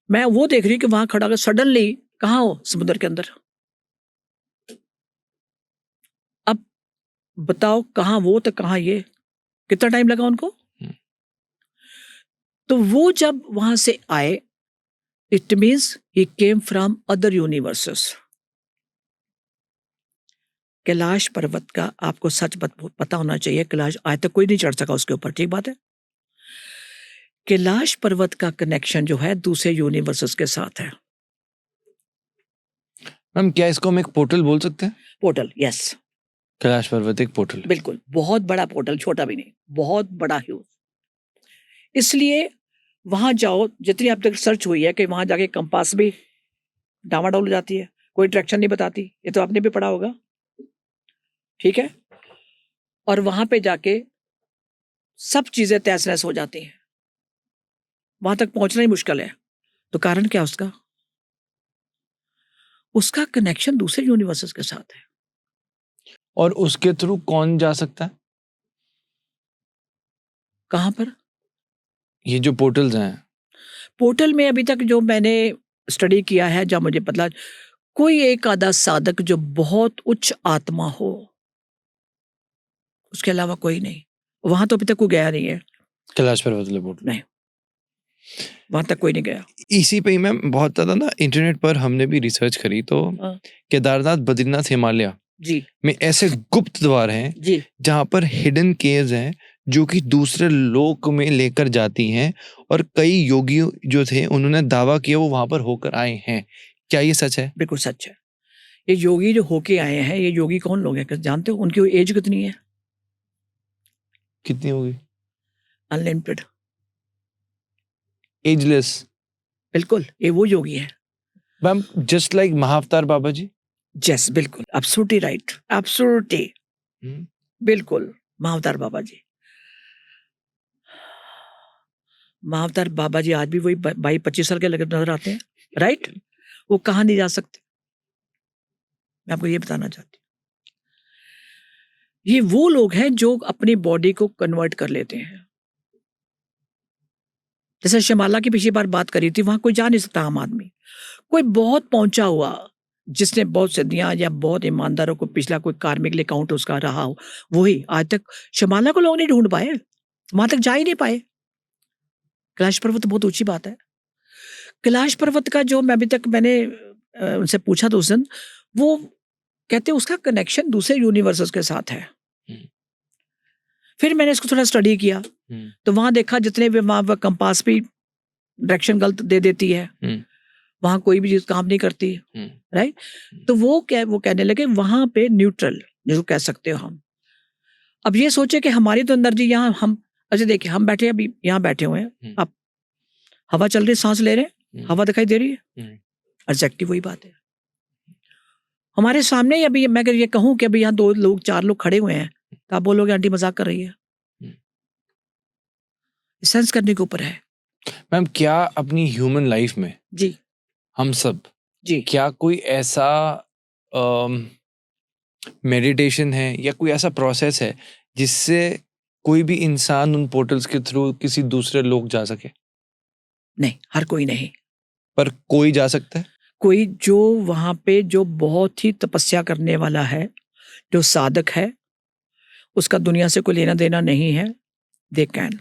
मैं वो देख रही कि वहां खड़ा होकर सडनली कहाँ हो? समुद्र के अंदर। अब बताओ, कहाँ वो तो कहाँ ये? कितना टाइम लगा उनको? तो वो जब वहां से आए, it means he came from other universes. Kailash पर्वत का आपको सच पता होना चाहिए। कैलाश आज तक कोई नहीं चढ़ सका उसके ऊपर, ठीक बात है। कैलाश पर्वत का कनेक्शन जो है दूसरे यूनिवर्सेस के साथ है। मैम, क्या इसको हम एक पोर्टल बोल सकते हैं? Portal, yes. कैलाश पर्वत एक पोर्टल है। बिल्कुल, बहुत बड़ा पोर्टल, छोटा भी नहीं, बहुत बड़ा ह्यूज। इसलिए वहां जाओ, जितनी अब तक सर्च हुई है कि वहां जाके कंपास भी डामाडोल हो जाती है, कोई डायरेक्शन नहीं बताती। ये तो आपने भी पढ़ा होगा, ठीक है? और वहां पे जाके सब चीजें तहस नहस हो जाती हैं, वहां तक पहुंचना ही मुश्किल है। तो कारण क्या उसका? उसका कनेक्शन दूसरे यूनिवर्सेस के साथ है। और उसके थ्रू कौन जा सकता है? कहां पर? ये जो पोर्टल्स हैं, पोर्टल में अभी तक जो मैंने स्टडी किया है, जब मुझे पता, कोई एक आधा साधक जो बहुत उच्च आत्मा हो, उसके अलावा कोई नहीं। वहां तो अभी तक कोई गया नहीं है। कैलाश पर्वत वाले पोर्टल। नहीं। वहां तक कोई नहीं गया। इसी पे ही मैम बहुत ज़्यादा ना इंटरनेट पर हमने भी रिसर्च करी तो हाँ, केदारनाथ, बद्रीनाथ, हिमालय जी में ऐसे गुप्त द्वार हैं जी जहाँ पर हिडन केव्स हैं जो कि दूसरे लोक में लेकर जाती हैं, और कई योगी जो थे उन्होंने दावा किया वो वहां पर होकर आए हैं। क्या ये सच है? बिल्कुल सच है। ये योगी जो होके आए हैं, ये योगी कौन लोग हैं जानते हो? उनकी एज कितनी है? कितनी होगी? अनलिमिटेड। एजलेस। बिल्कुल, ये वो योगी है। मैम जस्ट लाइक महाअवतार बाबा जी। यस, बिल्कुल, एब्सोल्युटली राइट, एब्सोल्युटली, हम्म, बिल्कुल, महाअवतार बाबा जी। महाअवतार बाबा जी आज भी वही 22-25 साल के लगे नजर आते हैं, राइट? वो कहाँ नहीं जा सकते। मैं आपको ये बताना चाहती हूँ। ये वो लोग हैं जो अपनी बॉडी को कन्वर्ट कर लेते हैं। जैसे शिमाला की पिछली बार बात करी थी, वहां कोई जा नहीं सकता आम आदमी। कोई बहुत पहुंचा हुआ जिसने बहुत सदियां या बहुत ईमानदारों को पिछला कोई कार्मिक अकाउंट उसका रहा हो, वही आज तक शिमाला को लोग नहीं ढूंढ पाए, वहां तक जा ही नहीं पाए। कैलाश पर्वत बहुत ऊंची बात है। कैलाश पर्वत का जो मैं अभी तक मैंने उनसे पूछा था उस दिन, वो कहते हैं उसका कनेक्शन दूसरे यूनिवर्सेस के साथ है। हम्म, फिर मैंने इसको थोड़ा स्टडी किया, हम्म, तो वहां देखा जितने भी वहां कंपास भी डायरेक्शन गलत दे देती है, हम्म, वहां कोई भी चीज काम नहीं करती, हम्म, राइट? तो वो कहने लगे वहां पे न्यूट्रल जिसको कह सकते हो हम। अब ये सोचे कि हमारी तो एनर्जी यहाँ हम, अच्छा देखिए हम बैठे अभी यहाँ बैठे हुए हैं, अब हवा चल रही, सांस ले रहे हैं, हवा दिखाई दे रही है, एग्जैक्टली वही बात है। हमारे सामने ही अभी मैं अगर ये कहूँ कि अभी यहाँ 2 लोग 4 लोग खड़े हुए हैं, तो आप बोलोगे आंटी मजाक कर रही है। सेंस करने के ऊपर है। मैम क्या अपनी ह्यूमन लाइफ में जी हम सब जी क्या कोई ऐसा मेडिटेशन है या कोई ऐसा प्रोसेस है जिससे कोई भी इंसान उन पोर्टल्स के थ्रू किसी दूसरे लोग जा सके? नहीं, हर कोई नहीं। पर कोई जा सकता है? कोई जो वहां पे जो बहुत ही तपस्या करने वाला है, जो साधक है, उसका दुनिया से कोई लेना देना नहीं है, they can,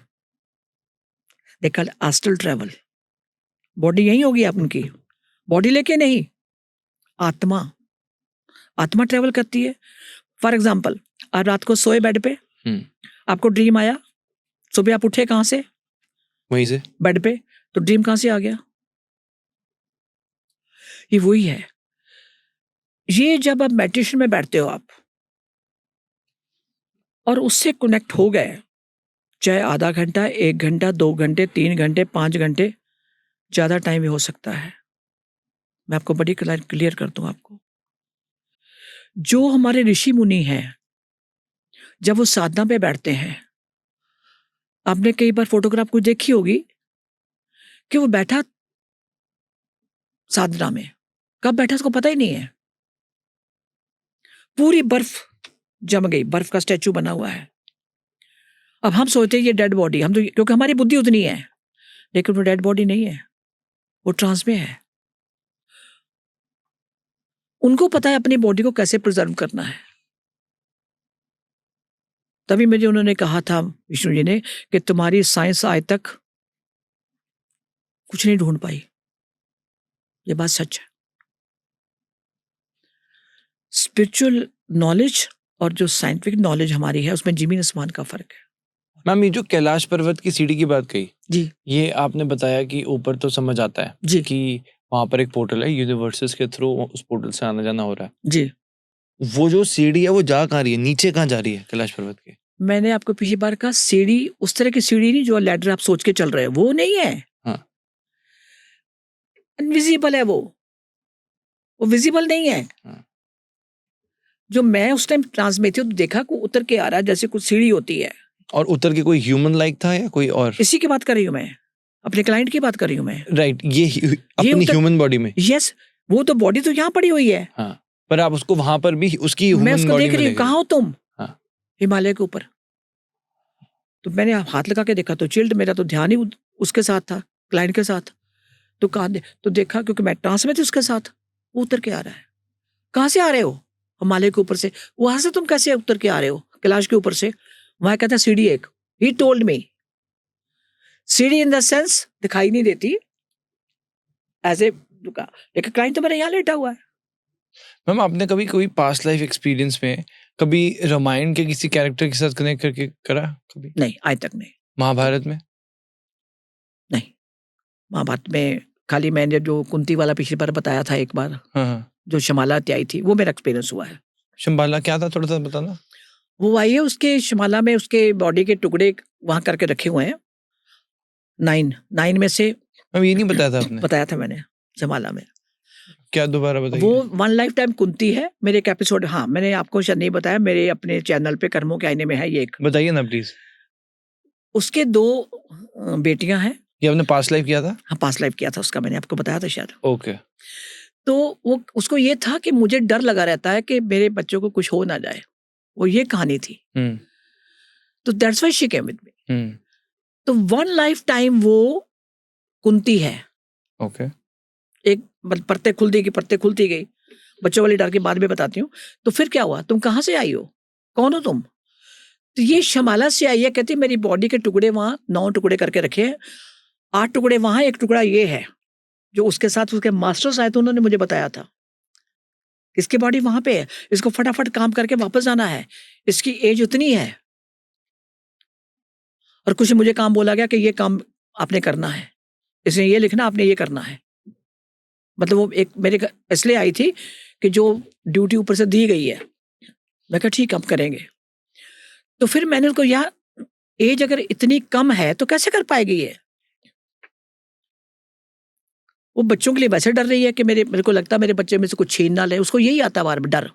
they can astral travel. Body यही होगी आप उनकी, बॉडी लेके नहीं, आत्मा, आत्मा ट्रेवल करती है। फॉर एग्जाम्पल, आप रात को सोए बेड पे, आपको ड्रीम आया, सुबह आप उठे कहां से? वहीं से। बेड पे, तो ड्रीम कहां से आ गया? ये वही है। ये जब आप मेडिटेशन में बैठते हो आप और उससे कनेक्ट हो गए, चाहे आधा घंटा, 1 घंटा, 2 घंटे, 3 घंटे, 5 घंटे, ज्यादा टाइम भी हो सकता है। मैं आपको बड़ी क्लियर कर दूं आपको, जो हमारे ऋषि मुनि हैं जब वो साधना पे बैठते हैं, आपने कई बार फोटोग्राफ कुछ देखी होगी कि वो बैठा साधना में, कब बैठा उसको पता ही नहीं है। पूरी बर्फ जम गई, बर्फ का स्टैचू बना हुआ है। अब हम सोचते हैं ये डेड बॉडी, हम तो क्योंकि हमारी बुद्धि उतनी है, लेकिन वो डेड बॉडी नहीं है, वो ट्रांस में है। उनको पता है अपनी बॉडी को कैसे प्रिजर्व करना है। तभी मुझे उन्होंने कहा था विष्णु जी ने कि तुम्हारी साइंस आज तक कुछ नहीं ढूंढ पाई। ये बात सच है। स्पिरिचुअल नॉलेज और जो साइंटिफिक नॉलेज हमारी है, उसमें जमीन आसमान का फर्क है। मैम ये जो कैलाश पर्वत की सीढ़ी की बात कही, जी ये आपने बताया कि ऊपर तो समझ आता है जी कि वहां पर एक पोर्टल है, यूनिवर्सेस के थ्रू उस पोर्टल से आना जाना हो रहा है। जी, वो जो सीढ़ी है वो जा कहाँ रही है, नीचे कहाँ जा रही है कैलाश पर्वत के? मैंने आपको पिछली बार कहा सीढ़ी उस तरह की सीढ़ी नहीं जो लैडर आप सोच के चल रहे हैं, वो नहीं है। हाँ। इनविजिबल है वो विजिबल नहीं है। हाँ। जो मैं उस टाइम ट्रांस में थी तो देखा को उतर के आ रहा है जैसे कुछ सीढ़ी होती है। और उतर के कोई ह्यूमन लाइक था या कोई और? इसी की बात कर रही हूँ मैं, अपने क्लाइंट की बात कर रही हूँ मैं। राइट, ये अपनी उतर- ह्यूमन बॉडी में। यस, वो तो बॉडी तो यहाँ पड़ी हुई है। हाँ, पर आप उसको वहां पर भी उसकी मैं ह्यूमन उसको बॉडी देख में रही हूँ, लेके कहाँ हो तुम? हाँ। हिमालय के ऊपर। तो मैंने हाथ लगा के देखा तो चिल्ड, मेरा तो ध्यान ही उसके साथ था, क्लाइंट के साथ। तो कहा तो देखा, क्योंकि मैं ट्रांस में थी उसके साथ, वो उतर के आ रहा है। कहाँ से आ रहे हो? हिमालय के ऊपर से। वहां से तुम कैसे उतर के आ रहे हो कैलाश के ऊपर से? वहां कहता सीढ़ी एक, ही टोल्ड मी। सीढ़ी इन द सेंस दिखाई नहीं देती एज ए एक क्लाइंट तो मेरा यहाँ लेटा हुआ है। मैम आपने कभी कोई पास्ट लाइफ एक्सपीरियंस में कभी रामायण के किसी कैरेक्टर के साथ कनेक्ट करके करा कभी? नहीं, आज तक नहीं। महाभारत में? नहीं, महाभारत में खाली मैंने जो कुंती वाला पिछली बार बताया था एक बार, हाँ हाँ। जो शमाला आई थी, वो मेरा एक्सपीरियंस हुआ है। शंबाला क्या था, थोड़ा सा बताना। वो आई है, उसके शमाला में उसके बॉडी के टुकड़े वहां करके रखे हुए हैं, 9 में से मैम ये नहीं बताया था आपने? बताया था मैंने शमाला में। क्या दोबारा वो बताइए। वन लाइफ टाइम कुंती है, मेरे एक एपिसोड, हाँ मैंने आपको शायद नहीं बताया, मेरे अपने चैनल पे कर्मों के आईने में है ये एक। बताइए ना प्लीज। उसके 2 बेटियां हैं। ये आपने पास्ट लाइफ किया था? हाँ, पास्ट लाइफ किया था उसका, मैंने आपको बताया था शायद। ओके। तो वो उसको ये था कि मुझे डर लगा रहता है कि मेरे बच्चों को कुछ हो ना जाए, वो ये कहानी थी। तो that's why she came with me. तो वन लाइफ टाइम वो कुंती है। ओके। एक परतें खुलती गई, बच्चों वाली डर के बाद में बताती हूँ। तो फिर क्या हुआ, तुम कहाँ से आई हो, कौन हो तुम? तो ये शमाला से आई है, कहती मेरी बॉडी के टुकड़े वहां 9 टुकड़े करके रखे हैं, 8 टुकड़े वहां, 1 टुकड़ा ये है, जो उसके साथ उसके मास्टर्स आए थे, उन्होंने मुझे बताया था इसकी बॉडी वहां पे है, इसको फटाफट काम करके वापस जाना है, इसकी एज उतनी है। और कुछ मुझे काम बोला गया कि ये काम आपने करना है, इसने ये लिखना, आपने ये करना है। मतलब वो एक मेरे इसलिए आई थी कि जो ड्यूटी ऊपर से दी गई है। मैं कहा ठीक, हम करेंगे। तो फिर मैंने उसको, यार एज अगर इतनी कम है तो कैसे कर पाएगी ये? वो बच्चों के लिए वैसे डर रही है कि मेरे को लगता है मेरे बच्चे में से कुछ छीन ना ले, उसको यही आता बार डर।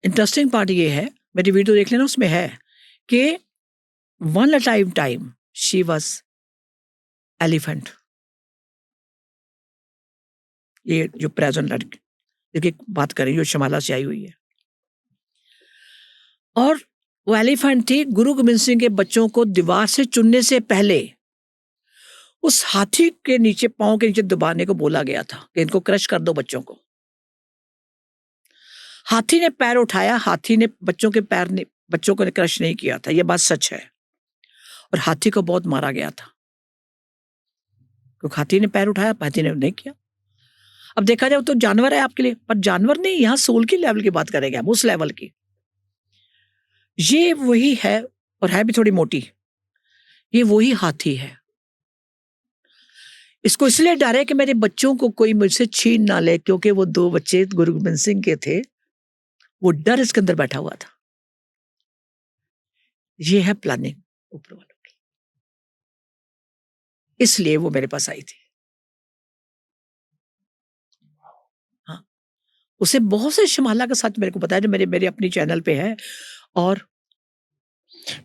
इंटरेस्टिंग पार्ट ये है, मेरी वीडियो देख लेना, उसमें है कि one time she was elephant. ये जो प्रेजेंट लड़की देखिए बात करें, जो शमाला से आई हुई है, और वो एलिफेंट थी। गुरु गोबिंद सिंह के बच्चों को दीवार से चुनने से पहले उस हाथी के नीचे, पांव के नीचे दबाने को बोला गया था कि इनको क्रश कर दो बच्चों को। हाथी ने पैर उठाया, हाथी ने बच्चों के पैर ने बच्चों को क्रश नहीं किया था, यह बात सच है। और हाथी को बहुत मारा गया था क्योंकि हाथी ने पैर उठाया, हाथी ने नहीं किया। अब देखा जाए तो जानवर है आपके लिए, पर जानवर नहीं, यहां सोल की लेवल की बात करेंगे हम, उस लेवल की। ये वही है, और है भी थोड़ी मोटी। ये वही हाथी है। इसको इसलिए डर है कि मेरे बच्चों को कोई मुझसे छीन ना ले, क्योंकि वो 2 बच्चे गुरु गोबिंद सिंह के थे। वो डर इसके अंदर बैठा हुआ था। ये है प्लानिंग ऊपर वालों की, इसलिए वो मेरे पास आई थी। हाँ, उसे बहुत से शमाला का सच मेरे को पता है, जो मेरे अपनी चैनल पे है। और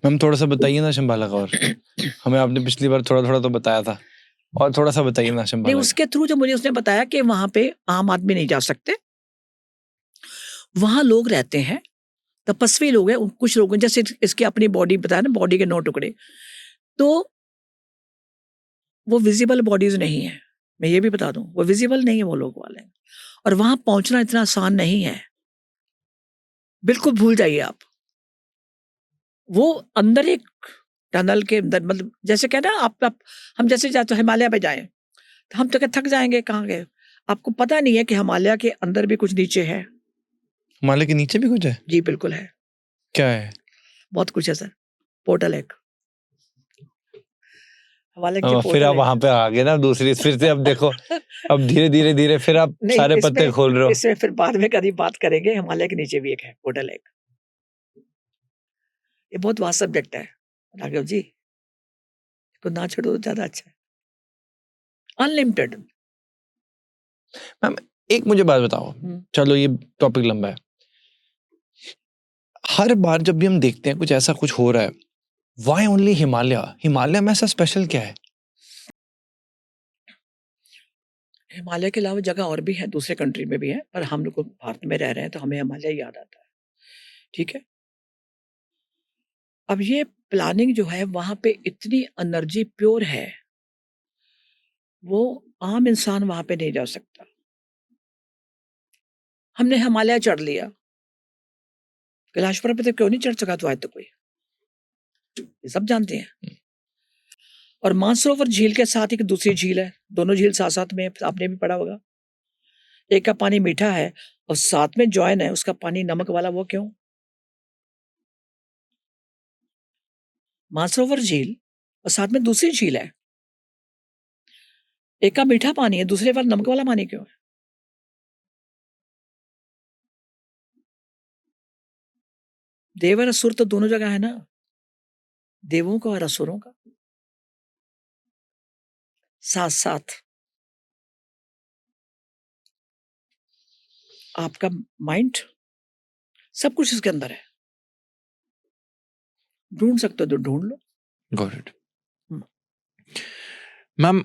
मैम थोड़ा सा बताइए ना शंबाला का, और हमें आपने पिछली बार थोड़ा थोड़ा तो बताया था, और थोड़ा सा बताइए ना नहीं, शंबाला का। उसके थ्रू जो मुझे उसने बताया कि वहां पे आम आदमी नहीं जा सकते, वहां लोग रहते हैं, तपस्वी लोग हैं। कुछ लोग हैं, जैसे इसकी अपनी बॉडी बताया ना, बॉडी के 9 टुकड़े, तो वो विजिबल बॉडीज नहीं है। मैं ये भी बता दूं, वो विजिबल नहीं है, वो लोग वाले। और वहां पहुंचना इतना आसान नहीं है, बिल्कुल भूल जाइए आप। वो अंदर एक टनल के अंदर, मतलब जैसे कहना आप हम जैसे जाते तो हिमालय पे जाएं, तो हम तो थक जाएंगे, कहाँ गए। आपको पता नहीं है कि हिमालय के अंदर भी कुछ नीचे है। हिमालय के नीचे भी कुछ है? जी बिल्कुल है, क्या है? बहुत कुछ है सर। पोर्टल एक हिमालय के फिर पोर्टल आप है। वहां पे आ गए ना दूसरी, फिर से अब देखो, अब धीरे फिर आप नहीं, सारे पत्ते खोल रहे हो। इसमें फिर बाद में कभी बात करेंगे। हिमालय के नीचे भी एक है पोर्टल एक। ये बहुत वास्ट सब्जेक्ट है राघव जी, तो ना छोड़ो तो ज्यादा अच्छा है। अनलिमिटेड। मैम एक मुझे बात बताओ, चलो ये टॉपिक लंबा है। हर बार जब भी हम देखते हैं कुछ ऐसा कुछ हो रहा है, वाई ओनली हिमालय? हिमालय में ऐसा स्पेशल क्या है? हिमालय के अलावा जगह और भी है, दूसरे कंट्री में भी है, पर हम लोग भारत में रह रहे हैं तो हमें हिमालय याद आता है। ठीक है, अब ये प्लानिंग जो है वहां पे इतनी एनर्जी प्योर है, वो आम इंसान वहां पे नहीं जा सकता। हमने हिमालय चढ़ लिया, कैलाश पर्वत पे तो क्यों नहीं चढ़ सका तो आज तो कोई। ये सब जानते हैं। और मानसरोवर झील के साथ एक दूसरी झील है, दोनों झील साथ साथ में है, आपने भी पढ़ा होगा। एक का पानी मीठा है और साथ में जॉइन है उसका पानी नमक वाला, वो क्यों? मानसरोवर झील और साथ में दूसरी झील है, एक का मीठा पानी है, दूसरे पर नमक वाला पानी क्यों है? देव और असुर तो दोनों जगह है ना, देवों का और असुरों का साथ साथ। आपका माइंड, सब कुछ इसके अंदर है, ढूंढ सकते हो तो ढूंढ लो। Got it. हम्म। मैम,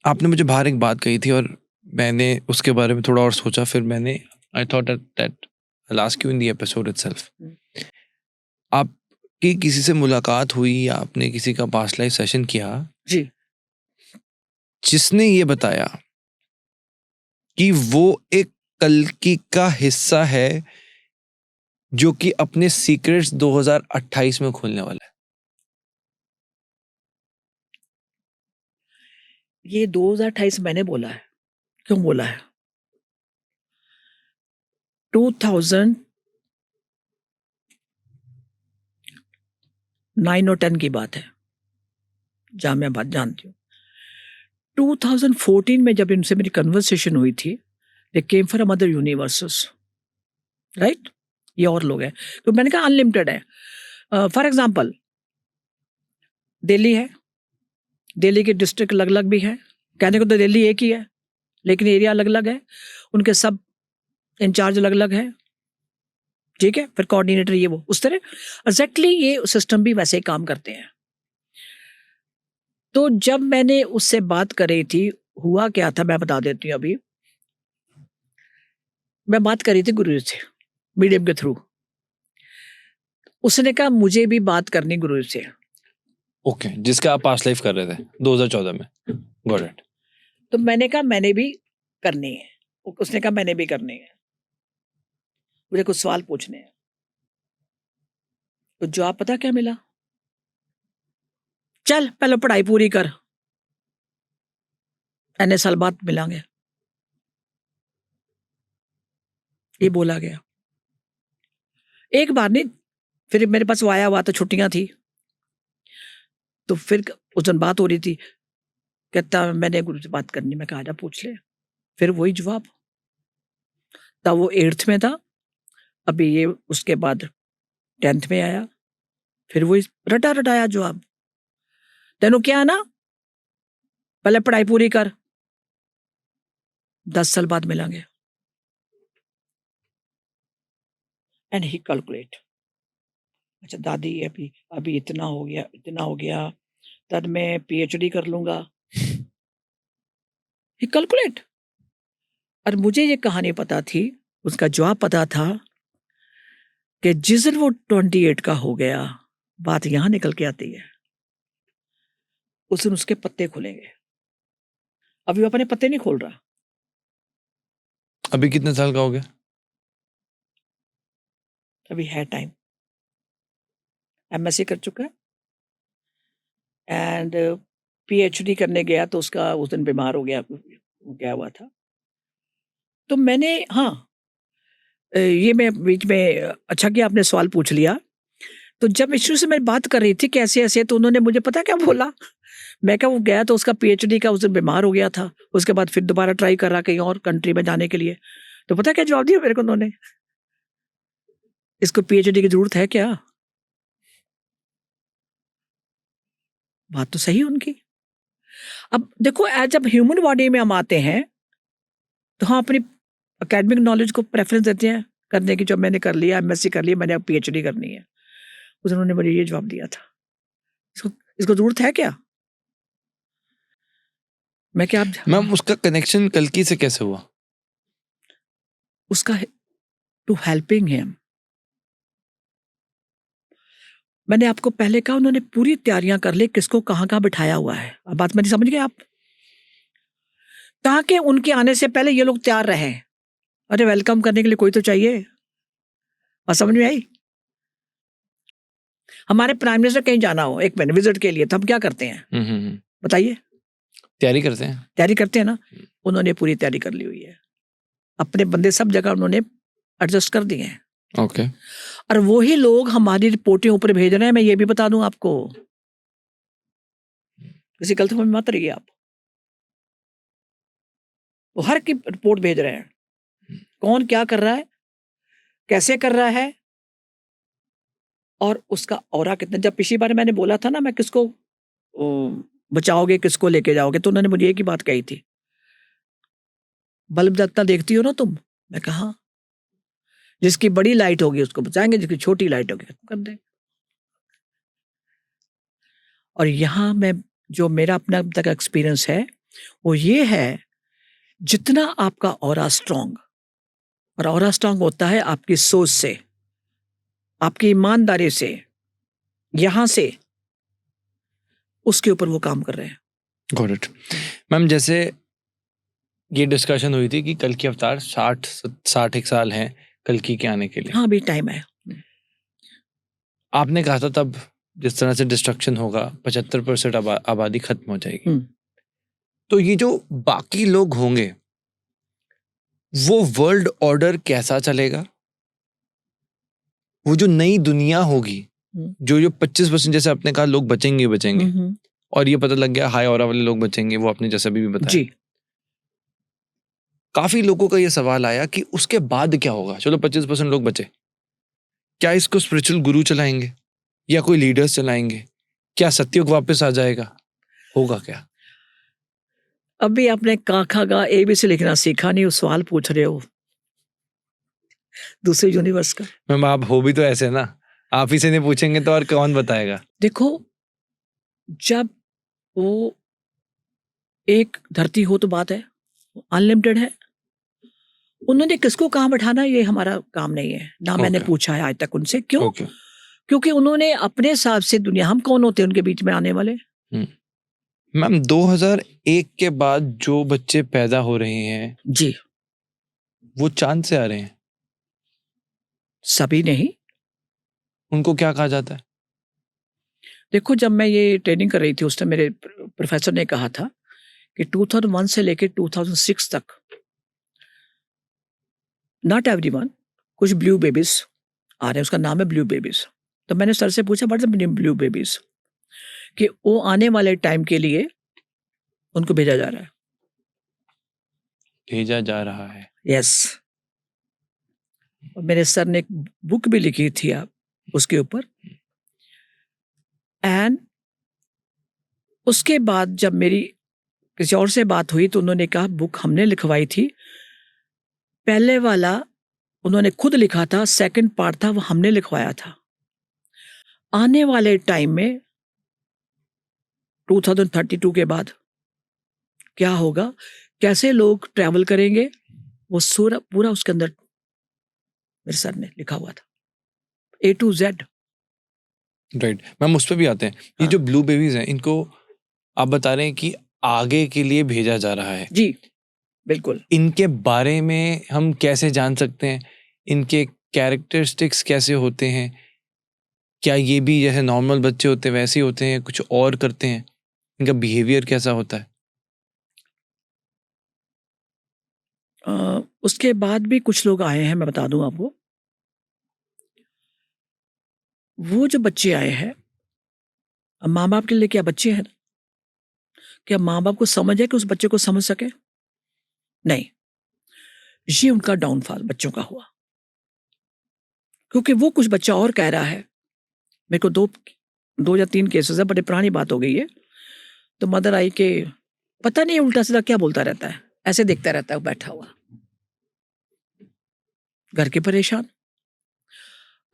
आपने मुझे बाहर एक बात कही थी और मैंने उसके बारे में थोड़ा और सोचा, फिर मैंने I thought that I'll ask you in the episode itself. आपकी किसी से मुलाकात हुई या आपने किसी का पास्ट लाइफ सेशन किया जी, जिसने ये बताया कि वो एक कल्कि का हिस्सा है जो कि अपने सीक्रेट्स 2028 में खोलने वाला है? ये 2028 मैंने बोला है। क्यों बोला है? 2009 और 10 की बात है, जहां मैं बात जानती हूँ। 2014 में जब इनसे मेरी कन्वर्सेशन हुई थी, they came from other universes, right? ये और लोग हैं, तो मैंने कहा अनलिमिटेड है। फॉर एग्जाम्पल, दिल्ली है, दिल्ली के डिस्ट्रिक्ट अलग अलग भी है, कहने को तो दिल्ली एक ही है लेकिन एरिया अलग अलग है, उनके सब इंचार्ज अलग अलग है, ठीक है, फिर कोऑर्डिनेटर ये वो उस तरह। एग्जैक्टली ये सिस्टम भी वैसे ही काम करते हैं। तो जब मैंने उससे बात कर रही थी, हुआ क्या था मैं बता देती हूँ। अभी मैं बात कर रही थी गुरु से मीडियम के थ्रू, उसने कहा मुझे भी बात करनी गुरु से। ओके, जिसका आप पास्ट लाइफ कर रहे थे 2014 में। Got it. तो मैंने कहा मैंने भी करनी है, उसने कहा मैंने भी करनी है, मुझे कुछ सवाल पूछने हैं। तो जवाब पता क्या मिला? चल पहले पढ़ाई पूरी कर, इतने साल बाद मिलांगे, ये बोला गया। एक बार नहीं, फिर मेरे पास वो आया हुआ था, छुट्टियां थी, तो फिर उस दिन बात हो रही थी, कहता मैंने गुरु से बात करनी। मैं कहा आजा पूछ ले। फिर वही जवाब, तब वो 8th में था, अभी ये उसके बाद 10th में आया, फिर वही रटा रटाया जवाब। तेनों क्या ना, पहले पढ़ाई पूरी कर, 10 साल बाद मिलेंगे। एंड ही कैलकुलेट, अच्छा दादी अभी अभी इतना हो गया, इतना हो गया, तब मैं पीएचडी कर लूंगा। ही कैलकुलेट। और मुझे ये कहानी पता थी, उसका जवाब पता था कि जिस दिन वो 28 का हो गया, बात यहां निकल के आती है, उस दिन उसके पत्ते खुलेंगे। अभी वो अपने पत्ते नहीं खोल रहा। अभी कितने साल का हो गया? अभी है टाइम, एमएससी कर चुका है एंड पीएचडी करने गया तो उसका उस दिन बीमार हो गया, क्या हुआ था। तो मैंने ये मैं बीच में अच्छा किया आपने सवाल पूछ लिया। तो जब विष्णु से मैं बात कर रही थी कैसे ऐसे, तो उन्होंने मुझे पता क्या बोला, मैं क्या वो गया तो उसका पीएचडी का उस दिन बीमार हो गया था, उसके बाद फिर दोबारा ट्राई कर रहा कहीं और कंट्री में जाने के लिए। तो पता क्या जवाब दिया मेरे को उन्होंने, इसको पीएचडी की जरूरत है क्या? बात तो सही उनकी। अब देखो जब ह्यूमन बॉडी में हम आते हैं तो हम अपनी एकेडमिक नॉलेज को प्रेफरेंस देते हैं करने की, जो मैंने कर लिया, एमएससी कर लिया, मैंने अब पीएचडी करनी है। उस उन्होंने मुझे ये जवाब दिया था, इसको इसको जरूरत है क्या? मैं क्या मैम, उसका कनेक्शन कल्कि से कैसे हुआ? उसका टू हेल्पिंग हिम। मैंने आपको पहले कहा उन्होंने पूरी तैयारियां कर ली, किसको कहाँ कहाँ बिठाया हुआ है। अब बात मेरी समझ गए आप? ताकि उनके आने से पहले ये लोग तैयार रहे। अरे वेलकम करने के लिए कोई तो चाहिए। और समझ में आई? हमारे प्राइम मिनिस्टर कहीं जाना हो एक महीने विजिट के लिए, तो हम क्या करते हैं बताइए? तैयारी करते हैं। तैयारी करते हैं ना। उन्होंने पूरी तैयारी कर ली हुई है, अपने बंदे सब जगह उन्होंने एडजस्ट कर दिए हैं। ओके। और वही लोग हमारी रिपोर्टें ऊपर भेज रहे हैं। मैं ये भी बता दूं आपको, किसी गलतफहमी में मत रहिए आप, वो हर की रिपोर्ट भेज रहे हैं, कौन क्या कर रहा है, कैसे कर रहा है, और उसका ऑरा कितना। जब पिछली बार मैंने बोला था ना, मैं किसको बचाओगे, किसको लेके जाओगे, तो उन्होंने मुझे एक ही बात कही थी, बल्ब जलता देखती हो ना तुम। मैं कहा जिसकी बड़ी लाइट होगी उसको बचाएंगे, जिसकी छोटी लाइट होगी खत्म कर देंगे। और यहाँ मैं जो मेरा अपना अब तक एक्सपीरियंस है वो ये है, जितना आपका ऑरा स्ट्रांग, और ऑरा स्ट्रांग होता है आपकी सोच से, आपकी ईमानदारी से, यहां से उसके ऊपर वो काम कर रहे हैं। Got it. मैम जैसे ये डिस्कशन हुई थी कि कल की अवतार 60 एक साल हैं कल्कि के आने के लिए। हाँ अभी टाइम है। आपने कहा था तब जिस तरह से डिस्ट्रक्शन होगा 75% आबादी खत्म हो जाएगी। तो ये जो बाकी लोग होंगे वो वर्ल्ड ऑर्डर कैसा चलेगा? वो जो नई दुनिया होगी, जो 25% जैसे आपने कहा लोग बचेंगे और ये पता लग गया हाई ऑरा वाले लोग बचेंगे, वो आपने जैसा भी बताया जी। काफी लोगों का ये सवाल आया कि उसके बाद क्या होगा? चलो 25% लोग बचे, क्या इसको स्पिरिचुअल गुरु चलाएंगे या कोई लीडर्स चलाएंगे? क्या सत्युग वापस आ जाएगा? होगा क्या? अभी आपने काखा गा ABC लिखना सीखा नहीं, उस सवाल पूछ रहे हो दूसरे यूनिवर्स का। मैम आप हो भी तो ऐसे ना, आप ही से नहीं पूछेंगे तो और कौन बताएगा? देखो जब वो एक धरती हो तो बात है, अनलिमिटेड है, उन्होंने किसको कहाँ बैठाना ये हमारा काम नहीं है ना। मैंने पूछा है आज तक उनसे, क्यों? क्योंकि उन्होंने अपने हिसाब से दुनिया, हम कौन होते हैं उनके बीच में आने वाले? मैम 2001 के बाद जो बच्चे पैदा हो रहे हैं जी, वो चांद से आ रहे हैं? सभी नहीं। उनको क्या कहा जाता है? देखो जब मैं ये ट्रेनिंग कर रही थी उस टाइम मेरे प्रोफेसर ने कहा था कि 2001 से लेकर 2006 तक नॉट एवरीवन, कुछ ब्लू बेबीज आ रहे हैं, उसका नाम है ब्लू बेबीज। तो मैंने सर से पूछा व्हाट इज ब्लू बेबीज, कि वो आने वाले टाइम के लिए उनको भेजा जा रहा है। भेजा जा रहा है, यस। और मेरे सर ने एक बुक भी लिखी थी आप उसके ऊपर। एंड उसके बाद जब मेरी किसी और से बात हुई तो उन्होंने कहा बुक हमने लिखवाई थी, पहले वाला उन्होंने खुद लिखा था, सेकंड पार्ट था वो हमने लिखवाया था। आने वाले टाइम में 2032 के बाद क्या होगा, कैसे लोग ट्रैवल करेंगे, वो पूरा उसके अंदर मेरे सर ने लिखा हुआ था, A to Z। Right ma'am उस पर भी आते हैं। ये जो ब्लू बेबीज हैं इनको आप बता रहे हैं कि आगे के लिए भेजा जा रहा है। जी बिल्कुल। इनके बारे में हम कैसे जान सकते हैं? इनके कैरेक्टरिस्टिक्स कैसे होते हैं? क्या ये भी जैसे नॉर्मल बच्चे होते हैं वैसे ही होते हैं, कुछ और करते हैं? इनका बिहेवियर कैसा होता है? उसके बाद भी कुछ लोग आए हैं, मैं बता दूं आपको। वो जो बच्चे आए हैं, माँ बाप के लिए क्या बच्चे हैं? क्या माँ बाप को समझ है कि उस बच्चे को समझ सके? नहीं, ये उनका डाउनफॉल बच्चों का हुआ। क्योंकि वो कुछ बच्चा और कह रहा है, मेरे को दो या तीन केसेस है, बड़ी पुरानी बात हो गई है। तो मदर आई के पता नहीं उल्टा सीधा क्या बोलता रहता है, ऐसे देखता रहता है बैठा हुआ, घर के परेशान।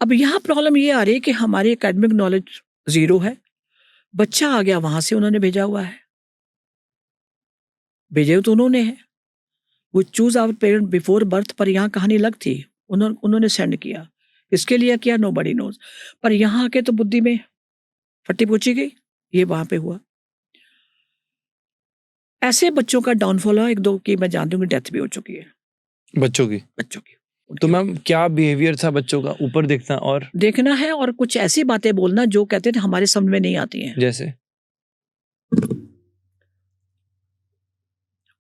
अब यहाँ प्रॉब्लम ये आ रही है कि हमारी एकेडमिक नॉलेज जीरो है। बच्चा आ गया वहां से, उन्होंने भेजा हुआ है, भेजे तो उन्होंने है, वो choose our parent before birth, पर यहाँ कहानी अलग थी। उन्होंने सेंड किया, इसके लिए किया नोबडी नोज। पर यहाँ आके तो बुद्धि में फटी पूछी गई, ये वहां पे हुआ। ऐसे बच्चों का डाउनफॉल हुआ, एक दो की मैं जानती हूँ डेथ भी हो चुकी है बच्चों की। तो मैम क्या बिहेवियर था बच्चों का, ऊपर देखना और देखना है और कुछ ऐसी बातें बोलना जो कहते थे हमारे समझ में नहीं आती हैं। जैसे?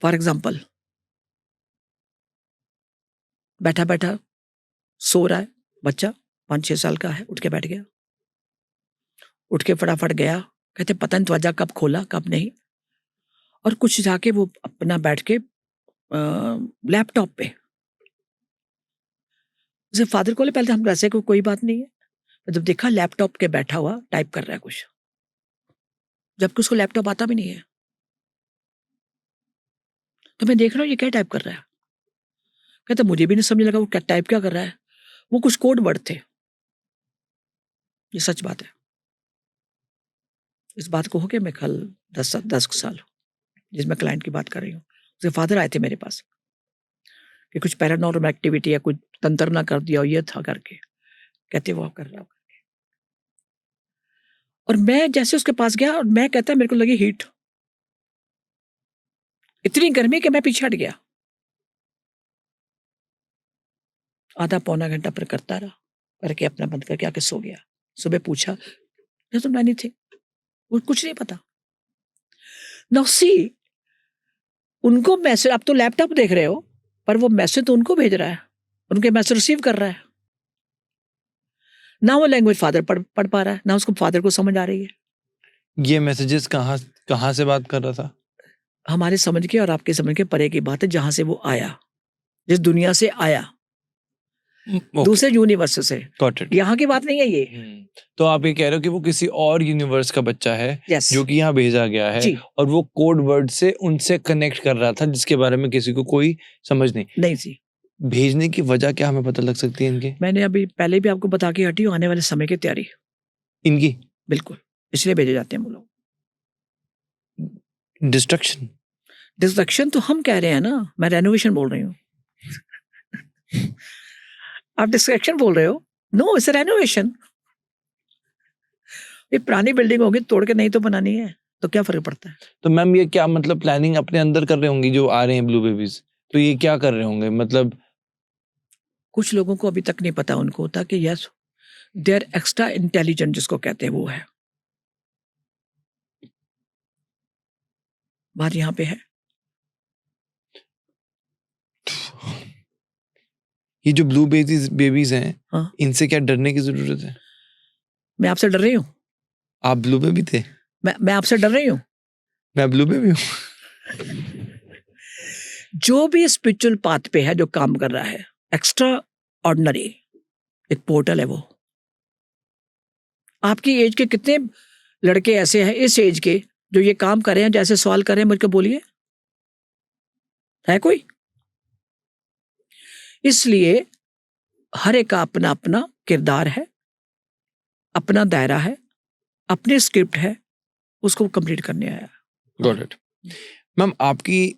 फॉर एग्जाम्पल, बैठा बैठा सो रहा है बच्चा, 5-6 साल का है, उठ के बैठ गया, उठ के फटाफट गया, कहते पता नहीं दरवाजा कब खोला कब नहीं, और कुछ जाके वो अपना बैठ के लैपटॉप पे, उसे फादर को पहले हम वैसे कोई बात नहीं है, जब देखा लैपटॉप के बैठा हुआ टाइप कर रहा है कुछ, जबकि उसको लैपटॉप आता भी नहीं है। तो मैं देख रहा हूँ ये क्या टाइप कर रहा है, कहता मुझे भी नहीं समझ लगा वो क्या टाइप क्या कर रहा है, वो कुछ कोड वर्ड थे। ये सच बात है। इस बात को हो गया मैं कल 10 साल, जिसमें क्लाइंट की बात कर रही हूँ, उसके फादर आए थे मेरे पास कि कुछ पैरानॉर्मल एक्टिविटी या कुछ तंत्र ना कर दिया, ये था करके, कहते वो कर रहा हूँ। और मैं जैसे उसके पास गया और मैं कहता मेरे को लगी हीट, इतनी गर्मी कि मैं पीछे हट गया। आधा पौना घंटा पर करता रहा, करके अपना बंद करके आके सो गया। सुबह पूछा तो मैं नहीं थी, वो कुछ नहीं पता। नाउ सी, उनको मैसेज, आप तो लैपटॉप देख रहे हो, पर वो मैसेज तो उनको भेज रहा है, उनके मैसेज रिसीव कर रहा है ना। वो लैंग्वेज फादर पढ़ पा रहा है ना, उसको फादर को समझ आ रही है। ये मैसेजेस कहाँ से बात कर रहा था? हमारे समझ के और आपके समझ के परे की बात है, जहां से वो आया, जिस दुनिया से आया, दूसरे यूनिवर्स से। Got it. यहाँ की बात नहीं है ये। तो आप ये कह रहे हो कि वो किसी और यूनिवर्स का बच्चा है Yes. जो कि यहाँ भेजा गया है, जी। और वो कोड वर्ड से उनसे कनेक्ट कर रहा था, जिसके बारे में किसी को कोई समझ नहीं जी। भेजने की वजह क्या हमें पता लग सकती है इनकी? मैंने अभी पहले भी आपको बता के हटी हूँ, आने वाले समय की तैयारी इनकी बिल्कुल, इसलिए भेजे जाते हैं वो लोग। डिस्ट्रक्शन तो हम कह रहे हैं ना, मैं रेनोवेशन बोल रही हूँ। आप डिस्ट्रक्शन बोल रहे हो, नो इट्स रेनोवेशन। ये पुरानी बिल्डिंग होगी, तोड़ के नहीं तो बनानी है, तो क्या फर्क पड़ता है? तो मैम ये क्या मतलब प्लानिंग अपने अंदर कर रहे होंगे जो आ रहे हैं ब्लू बेबीज, तो ये क्या कर रहे होंगे मतलब? कुछ लोगों को अभी तक नहीं पता, उनको होता कि yes they are extra intelligent, जिसको कहते हैं वो है। बात यहाँ पे है। ये जो ब्लू बेबीज हैं, हाँ, इनसे क्या डरने की जरूरत है? मैं आपसे डर रही हूँ? आप ब्लू बेबी थे? मैं आपसे डर रही हूँ? मैं ब्लू बेबी हूँ। जो भी स्पिरिचुअल पाथ पे है, जो काम कर रहा है, एक्स्ट्रा ऑर्डिनरी एक पोर्टल है वो। आपकी एज के कितने लड़के ऐसे हैं इस एज के जो ये काम कर रहे हैं, जैसे सवाल कर रहे हैं, मुझको बोलिए, है कोई? इसलिए हर एक का अपना अपना किरदार है, अपना दायरा है, अपनी स्क्रिप्ट है, उसको कंप्लीट करने आया। Got it. मैम आपकी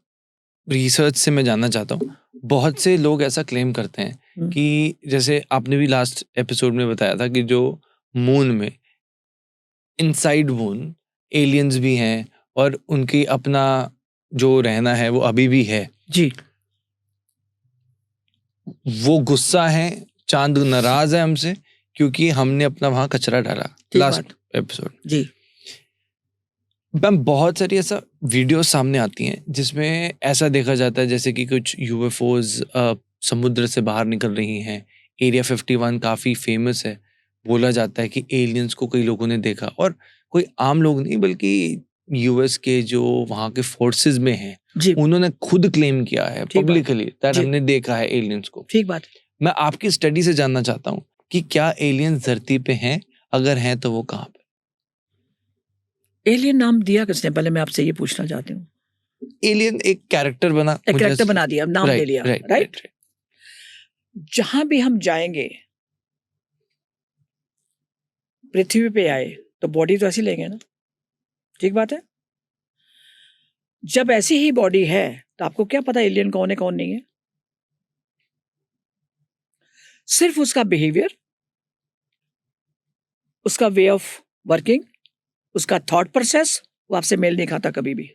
रिसर्च से मैं जानना चाहता हूँ, बहुत से लोग ऐसा क्लेम करते हैं कि जैसे आपने भी लास्ट एपिसोड में बताया था कि जो मून में, इनसाइड मून एलियंस भी हैं और उनकी अपना जो रहना है वो अभी भी है जी। वो गुस्सा है, चांद नाराज है हमसे क्योंकि हमने अपना वहां कचरा डाला लास्ट एपिसोड जी। मैम बहुत सारी ऐसा वीडियो सामने आती हैं जिसमें ऐसा देखा जाता है जैसे कि कुछ यूएफओज समुद्र से बाहर निकल रही हैं। एरिया 51 काफी फेमस है, बोला जाता है कि एलियंस को कई लोगों ने देखा, और कोई आम लोग नहीं बल्कि यूएस के जो वहाँ के फोर्सेस में हैं, उन्होंने खुद क्लेम किया है पब्लिकली दैट हमने देखा है एलियंस को। ठीक बात। मैं आपकी स्टडी से जानना चाहता हूँ कि क्या एलियंस धरती पे हैं, अगर हैं तो वो कहाँ पे? एलियन नाम दिया किसने, पहले मैं आपसे ये पूछना चाहती हूँ। एलियन एक कैरेक्टर बना, एक कैरेक्टर बना दिया, नाम ले लिया, राइट? जहां भी हम जाएंगे, पृथ्वी पे आए तो बॉडी तो ऐसी लेंगे ना, ठीक बात है? जब ऐसी ही बॉडी है तो आपको क्या पता एलियन कौन है कौन नहीं है? सिर्फ उसका बिहेवियर, उसका वे ऑफ वर्किंग, उसका थॉट प्रोसेस, वो आपसे मेल नहीं खाता कभी भी,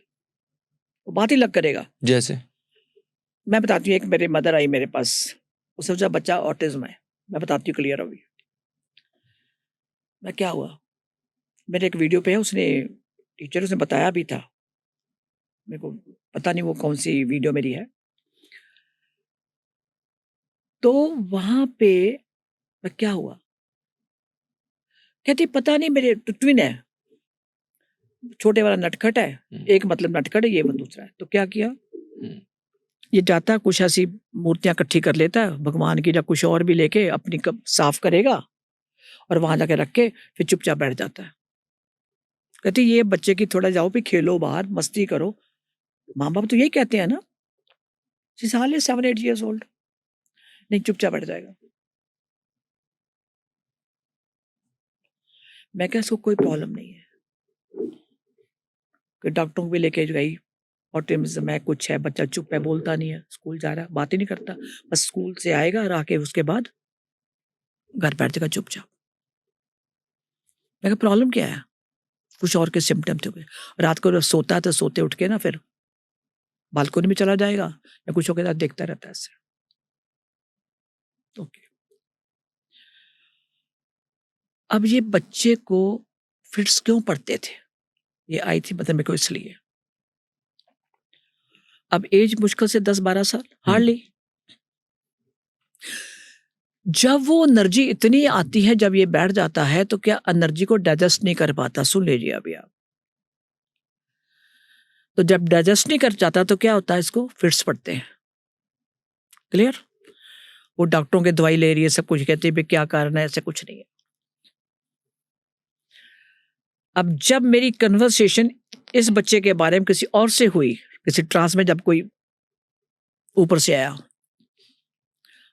वो बात ही लग करेगा। जैसे मैं बताती हूँ, एक मेरे मदर आई मेरे पास उससे सोचा बच्चा ऑटिज्म है। मैं बताती हूँ क्लियर अभी मैं क्या हुआ। मेरे एक वीडियो पे है, उसने टीचर उसने बताया भी था, मेरे को पता नहीं वो कौन सी वीडियो मेरी है। तो वहां पे क्या हुआ, कहती पता नहीं मेरे ट्विन है, छोटे वाला नटखट है, एक मतलब नटखट है, ये दूसरा है। तो क्या किया, ये जाता कुछ ऐसी मूर्तियां इकट्ठी कर लेता भगवान की, या कुछ और भी लेके अपनी कप साफ करेगा और वहां जाके रख के फिर चुपचाप बैठ जाता है। कहती ये बच्चे की थोड़ा जाओ भी खेलो बाहर, मस्ती करो, माँ बाप तो यही कहते हैं ना। हाल 7-8 years old, नहीं चुपचाप बैठ जाएगा। मैं क्या इसको कोई प्रॉब्लम नहीं है, कि डॉक्टरों को भी लेके गई, ऑटिज्म है, कुछ है, बच्चा चुप है, बोलता नहीं है, स्कूल जा रहा है, बात ही नहीं करता, बस स्कूल से आएगा और आके उसके बाद घर बैठ जाएगा चुपचाप। मैं कहा प्रॉब्लम क्या है, कुछ और के सिम्टम थे। रात को जब सोता है तो सोते उठ के ना फिर बालकोनी में चला जाएगा या कुछ के साथ देखता रहता है ऐसे। ओके, अब ये बच्चे को फिट्स क्यों पड़ते थे, ये आई थी मतलब मेरे को इसलिए। अब एज मुश्किल से 10-12 साल हार्डली, जब वो एनर्जी इतनी आती है, जब ये बैठ जाता है तो क्या एनर्जी को डाइजेस्ट नहीं कर पाता। सुन लीजिए अभी आप, तो जब डाइजेस्ट नहीं कर जाता तो क्या होता है, इसको फिट्स पड़ते हैं। क्लियर, वो डॉक्टरों के दवाई ले रही है, सब कुछ कहते हैं क्या कारण है, ऐसे कुछ नहीं है। अब जब मेरी कन्वर्सेशन इस बच्चे के बारे में किसी और से हुई, किसी ट्रांस में, जब कोई ऊपर से आया,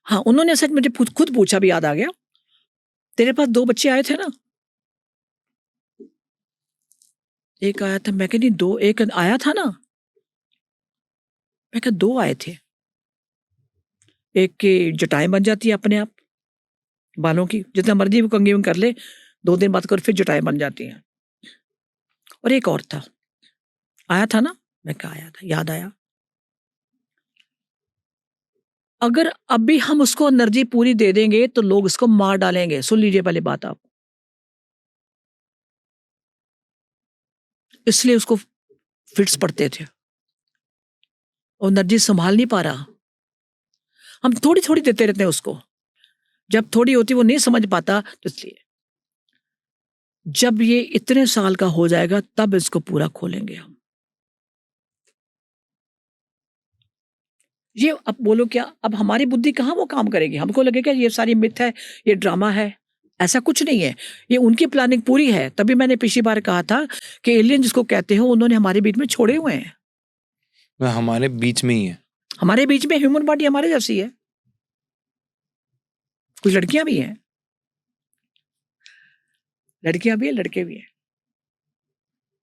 हाँ उन्होंने सच मुझे खुद पूछा भी, याद आ गया, तेरे पास 2 बच्चे आए थे ना। एक आया था, मैं कह नहीं 2, एक आया था ना, मैं कहा 2 आए थे। एक की जटाएं बन जाती है अपने आप, बालों की जितना मर्जी वो कंघी कर ले, 2 दिन बाद कर फिर जटाएं बन जाती हैं। और एक और था, आया था ना, मैं कहा आया था, याद आया। अगर अभी हम उसको एनर्जी पूरी दे देंगे तो लोग इसको मार डालेंगे। सुन लीजिए पहले बात आप, इसलिए उसको फिट्स पड़ते थे और एनर्जी संभाल नहीं पा रहा। हम थोड़ी थोड़ी देते रहते हैं उसको, जब थोड़ी होती वो नहीं समझ पाता, तो इसलिए जब ये इतने साल का हो जाएगा तब इसको पूरा खोलेंगे हम। ये अब बोलो क्या, अब हमारी बुद्धि कहाँ वो काम करेगी, हमको लगेगा ये सारी मिथ है, ये ड्रामा है। ऐसा कुछ नहीं है, ये उनकी प्लानिंग पूरी है। तभी मैंने पिछली बार कहा था कि एलियन जिसको कहते हो, उन्होंने हमारे बीच में छोड़े हुए हैं। वह हमारे बीच में ही है, हमारे बीच में ह्यूमन बॉडी हमारे जैसी है, कुछ लड़कियां भी हैं, लड़कियां भी है, लड़के भी हैं।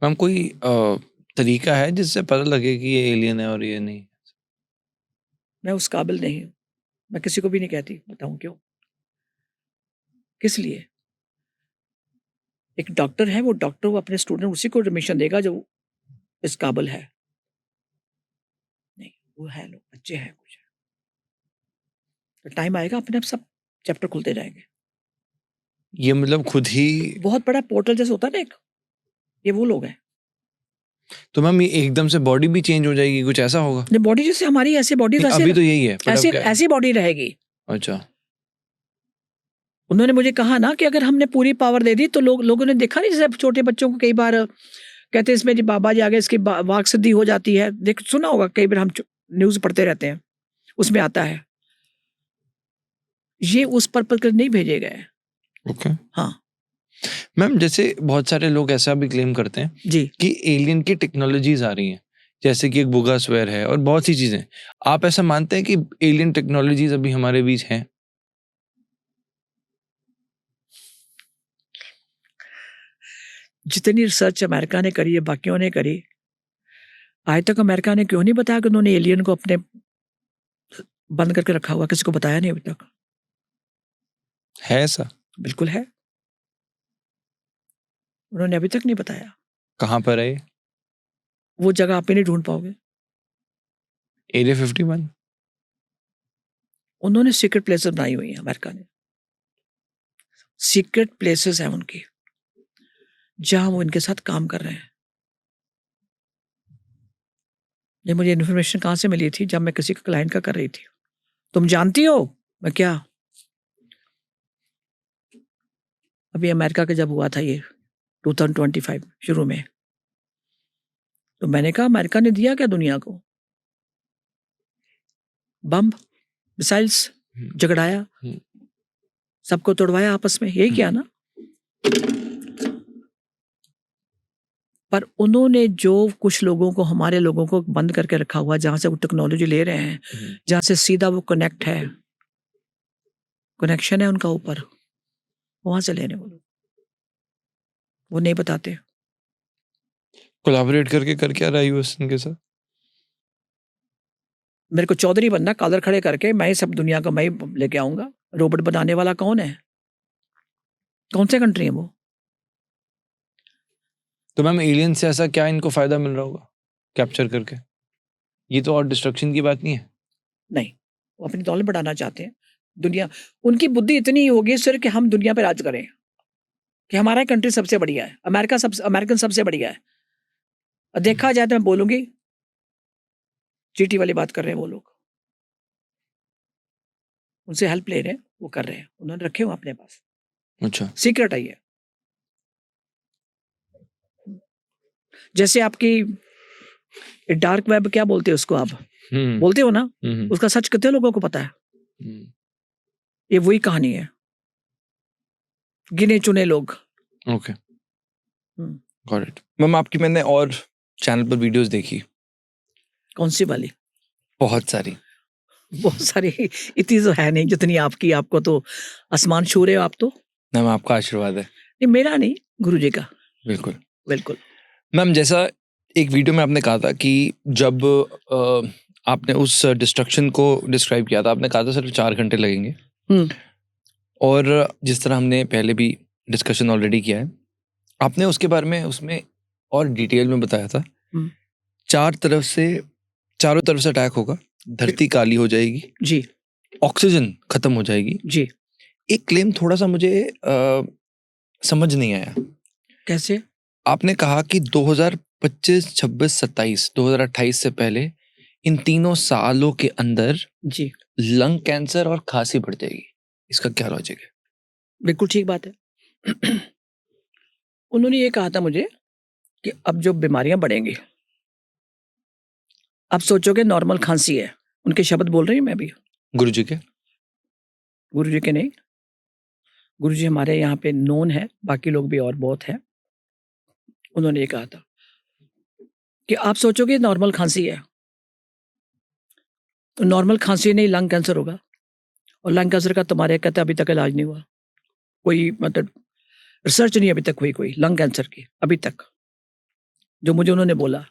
मैम कोई तरीका है जिससे पता लगे कि ये एलियन है और ये नहीं? मैं उस काबिल नहीं हूं, मैं किसी को भी नहीं कहती, बताऊं क्यों, किस लिए। एक डॉक्टर है, वो डॉक्टर वो अपने स्टूडेंट उसी को एडमिशन देगा जो इस काबिल है। नहीं वो है, लोग बच्चे हैं कुछ, तो टाइम आएगा अपने आप सब चैप्टर खुलते जाएंगे। ये मतलब खुद ही, बहुत बड़ा पोर्टल जैसे होता है ना एक, ये वो लोग हैं। तो मैम ये एकदम से बॉडी भी चेंज हो जाएगी, कुछ ऐसा होगा? बॉडी जैसे हमारी, ऐसे बॉडी नहीं, अभी तो यही है, but ऐसी अब क्या है? ऐसी बॉडी रहेगी। अच्छा, उन्होंने मुझे कहा ना कि अगर हमने पूरी पावर दे दी तो लोगों ने देखा नहीं, जैसे छोटे बच्चों को कई बार कहते हैं इसमें जी बाबा जी आगे इसकी वाक सिद्धि हो जाती है, देख सुना होगा कई बार, हम न्यूज पढ़ते रहते हैं, उसमें आता है। ये उस पर्पज के लिए नहीं भेजे गए। ओके। हाँ मैम जैसे बहुत सारे लोग ऐसा भी क्लेम करते हैं जी, कि एलियन की टेक्नोलॉजीज आ रही हैं, जैसे कि एक बुगा स्वेयर है और बहुत सी चीजें। आप ऐसा मानते हैं कि एलियन टेक्नोलॉजीज अभी हमारे बीच हैं? जितनी रिसर्च अमेरिका ने करी है, बाकियों ने करी, आज तक अमेरिका ने क्यों नहीं बताया कि उन्होंने एलियन को अपने बंद करके रखा हुआ, किसी को बताया नहीं अभी तक। है ऐसा? बिल्कुल है, उन्होंने अभी तक नहीं बताया। कहाँ पर है ये? वो जगह आप ही नहीं ढूंढ पाओगे। एरिया 51? उन्होंने सीक्रेट प्लेसेस बनाई हुई हैं अमेरिका ने, सीक्रेट प्लेसेस हैं उनकी जहां वो इनके साथ काम कर रहे हैं। ये मुझे इन्फॉर्मेशन कहाँ से मिली थी? जब मैं किसी क्लाइंट का कर रही थी। तुम जानती हो? मैं क्या, अभी अमेरिका का जब हुआ था ये 2025 शुरू में, तो मैंने कहा अमेरिका ने दिया क्या दुनिया को? बम, मिसाइल्स, झगड़ाया, सबको तोड़वाया आपस में, यही किया ना? पर उन्होंने जो कुछ लोगों को, हमारे लोगों को बंद करके रखा हुआ, जहां से वो टेक्नोलॉजी ले रहे हैं, जहां से सीधा वो कनेक्ट है, कनेक्शन है उनका ऊपर, वहां से ले रहे हैं वो लोग, वो नहीं बताते। कोलैबोरेट करके कर क्या रहा है यूएस इनके साथ? मेरे को चौधरी बनना, कॉलर खड़े करके मैं ही सब दुनिया का मैं ही लेके आऊंगा। रोबोट बनाने वाला कौन है? कौन से कंट्री है वो? तो मैम एलियन से ऐसा क्या इनको फायदा मिल रहा होगा कैप्चर करके? ये तो और डिस्ट्रक्शन की बात नहीं है। नहीं, वो अपनी दौलत बढ़ाना चाहते हैं। दुनिया, उनकी बुद्धि इतनी ही होगी सिर्फ कि हम दुनिया पे राज करें, कि हमारा कंट्री सबसे बढ़िया है, अमेरिकन सबसे बढ़िया है। और देखा जाए तो मैं बोलूंगी, चीटी वाली बात कर रहे हैं वो लोग, उनसे हेल्प ले रहे हैं, वो कर रहे हैं, उन्होंने रखे हुए अपने पास, अच्छा, सीक्रेट है ये। जैसे आपकी डार्क वेब क्या बोलते हैं उसको आप? बोलते हो ना? उसका सच कितने लोगों को पता है? ये वही कहानी है, गिने चुने लोग। Okay, got it. मैम आपकी मैंने और चैनल पर वीडियोस देखी, कौन सी वाली? बहुत सारी। बहुत सारी, इतनी तो है नहीं जितनी आपकी, आपको तो आसमान छू रहे हो आप तो। मैम आपका आशीर्वाद है। नहीं, मेरा नहीं, गुरुजी का। बिल्कुल बिल्कुल। मैम, जैसा एक वीडियो में आपने कहा था कि जब आपने उस डिस्ट्रक्शन को डिस्क्राइब किया था, आपने कहा था सिर्फ 4 घंटे लगेंगे। और जिस तरह हमने पहले भी डिस्कशन ऑलरेडी किया है, आपने उसके बारे में उसमें और डिटेल में बताया था। चारों तरफ से अटैक होगा, धरती काली हो जाएगी जी, ऑक्सीजन खत्म हो जाएगी जी। एक क्लेम थोड़ा सा मुझे समझ नहीं आया। कैसे? आपने कहा कि 2025, 26, 27, 2028 से पहले इन 3 सालों के अंदर जी, लंग कैंसर और खांसी बढ़ जाएगी। इसका क्या लॉजिक है? बिल्कुल ठीक बात है। उन्होंने ये कहा था मुझे कि अब जो बीमारियां बढ़ेंगी, आप सोचोगे नॉर्मल खांसी है, उनके शब्द बोल रही हूँ मैं भी, गुरुजी के? गुरुजी के नहीं, गुरुजी हमारे यहाँ पे नोन है, बाकी लोग भी और बहुत हैं। उन्होंने ये कहा था कि आप सोचोगे नॉर्मल खांसी है, तो नॉर्मल खांसी नहीं, लंग कैंसर होगा। और लंग कैंसर का तुम्हारे कहते अभी तक इलाज नहीं हुआ, कोई मतलब रिसर्च नहीं अभी तक हुई कोई लंग कैंसर की, अभी तक, जो मुझे उन्होंने बोला।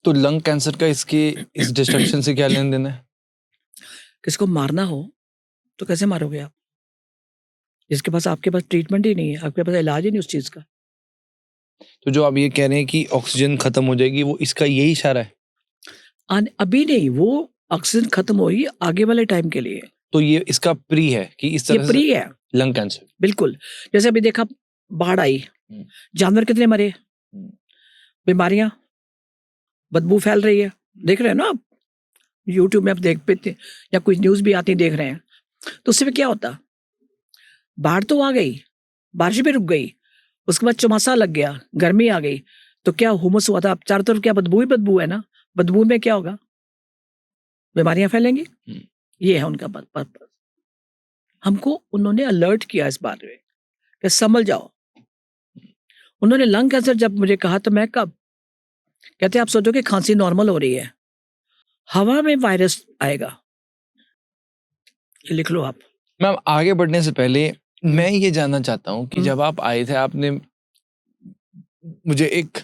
तो लंग कैंसर का इस डिस्ट्रक्शन से क्या लेन देन है? किसको मारना हो तो कैसे मारोगे आप? जिसके पास, आपके पास ट्रीटमेंट ही नहीं है, आपके पास इलाज ही नहीं उस चीज का। तो जो आप ये कह रहे हैं कि ऑक्सीजन खत्म हो जाएगी, वो इसका यही इशारा है? अभी नहीं, वो ऑक्सीजन खत्म होगी आगे वाले टाइम के लिए। तो ये इसका प्री है कि इस तरह ये प्री है, लंग कैंसर। बिल्कुल। जैसे अभी देखा, बाढ़ आई, जानवर कितने मरे, बीमारियां, बदबू फैल रही है, देख रहे हैं ना आप, यूट्यूब में आप देख पाते, या कुछ न्यूज भी आती देख रहे हैं। तो उससे क्या होता, बाढ़ तो आ गई, बारिश भी रुक गई, उसके बाद चौमासा लग गया, गर्मी आ गई, तो क्या हुमस हुआ था, अब चारों तरफ क्या बदबू ही बदबू है ना, बदबू में क्या होगा, बीमारियां फैलेंगी। ये है उनका पर्पस। हमको उन्होंने अलर्ट किया इस बारे में कि समझ जाओ। उन्होंने लंग कैंसर जब मुझे कहा तो मैं कब, कहते आप सोचो कि खांसी नॉर्मल हो रही है, हवा में वायरस आएगा, ये लिख लो आप। मैम आगे बढ़ने से पहले मैं ये जानना चाहता हूँ कि जब आप आए थे, आपने मुझे एक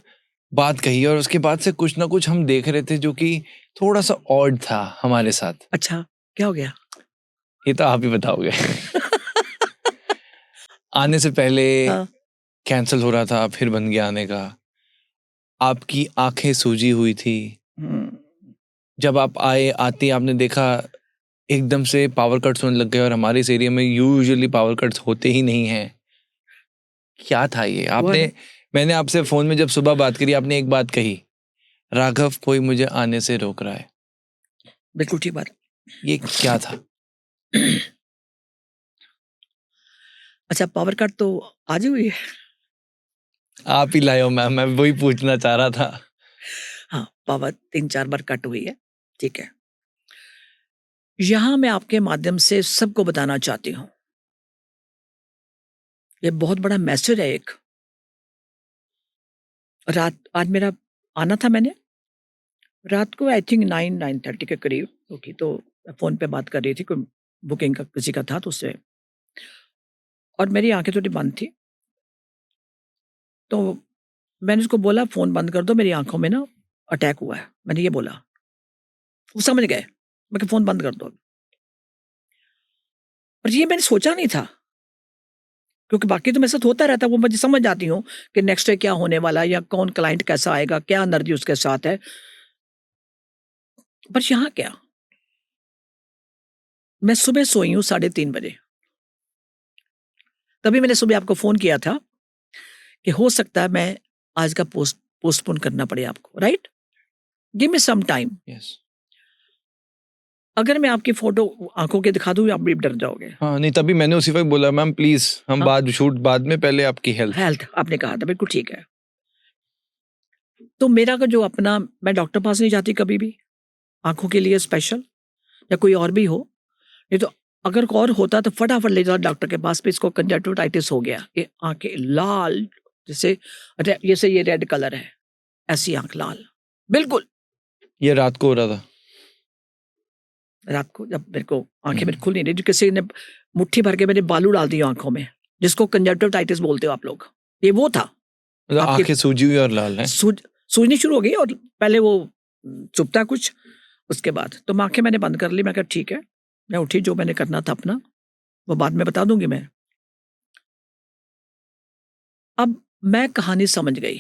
बात कही और उसके बाद से कुछ ना कुछ हम देख रहे थे जो कि थोड़ा सा ऑड था हमारे साथ। अच्छा, क्या हो गया? ये तो आप ही बताओगे। आने से पहले कैंसिल हो रहा था, फिर बन गया आने का। आपकी आंखें सूजी हुई थी। जब आप आते आपने देखा एकदम से पावर कट्स होने लग गए और हमारे इस एरिया में यूजुअली पावर कट्स होते ही नहीं हैं। क्या था ये? आपने मैंने आपसे फोन में जब सुबह बात करी, आपने एक बात कही, राघव कोई मुझे आने से रोक रहा है। बिल्कुल ठीक बात। ये क्या था? अच्छा, पावर कट तो आज ही हुई है। आप ही लाए हो मैम, मैं वही पूछना चाह रहा था। हाँ, पावर 3-4 बार कट हुई है, ठीक है। यहाँ मैं आपके माध्यम से सबको बताना चाहती हूँ, ये बहुत बड़ा मैसेज है एक। रात आज मेरा आना था, मैंने रात को आई थिंक 9-9:30 के करीब उठी, तो फ़ोन पे बात कर रही थी, कोई बुकिंग का किसी का था तो उससे, और मेरी आँखें थोड़ी बंद थी। तो मैंने उसको बोला फ़ोन बंद कर दो, मेरी आँखों में ना अटैक हुआ है। मैंने ये बोला, वो समझ गए। मैं कहा फ़ोन बंद कर दो। और ये मैंने सोचा नहीं था, क्योंकि बाकी तो मेरे साथ होता रहता है, वो मुझे समझ जाती हूँ कि नेक्स्ट डे क्या होने वाला है या कौन क्लाइंट कैसा आएगा, क्या एनर्जी उसके साथ है। पर यहाँ क्या, मैं सुबह सोई हूँ 3:30 बजे। तभी मैंने सुबह आपको फ़ोन किया था कि हो सकता है मैं आज का पोस्टपोन करना पड़े आपको, right? Give me some time. Yes. अगर मैं आपकी फ़ोटो आँखों की दिखा दूँ, आप भी डर जाओगे। हाँ, नहीं तभी मैंने उसी वक्त बोला मैम प्लीज हम हाँ। बाद शूट बाद में, पहले आपकी हेल्थ। हेल्थ आपने कहा था, बिल्कुल ठीक है। तो मेरा का जो अपना, मैं डॉक्टर पास नहीं जाती कभी भी, आँखों के लिए स्पेशल, या कोई और भी हो। नहीं तो अगर और होता तो फटाफट ले जाओ डॉक्टर के पास, पे इसको कंजक्टिविटाइटिस हो गया, ये आँखें लाल, जैसे ये रेड कलर है, ऐसी आँख लाल, बिल्कुल। ये रात को हो रहा था? रात को जब मेरे को आँखें मेरी खुल नहीं रही, जो किसी ने मुट्ठी भर के मेरे बालू डाल दिए आँखों में, जिसको कंजक्टिविटाइटिस बोलते हो आप लोग, ये वो था। मतलब आपके आंखें सूजी हुई और लाल हैं? सूजनी शुरू हो गई, और पहले वो चुभता कुछ, उसके बाद तो आँखें मैंने बंद कर ली। मैं कहा ठीक है, मैं उठी, जो मैंने करना था अपना वो बाद में बता दूंगी मैं। अब मैं कहानी समझ गई,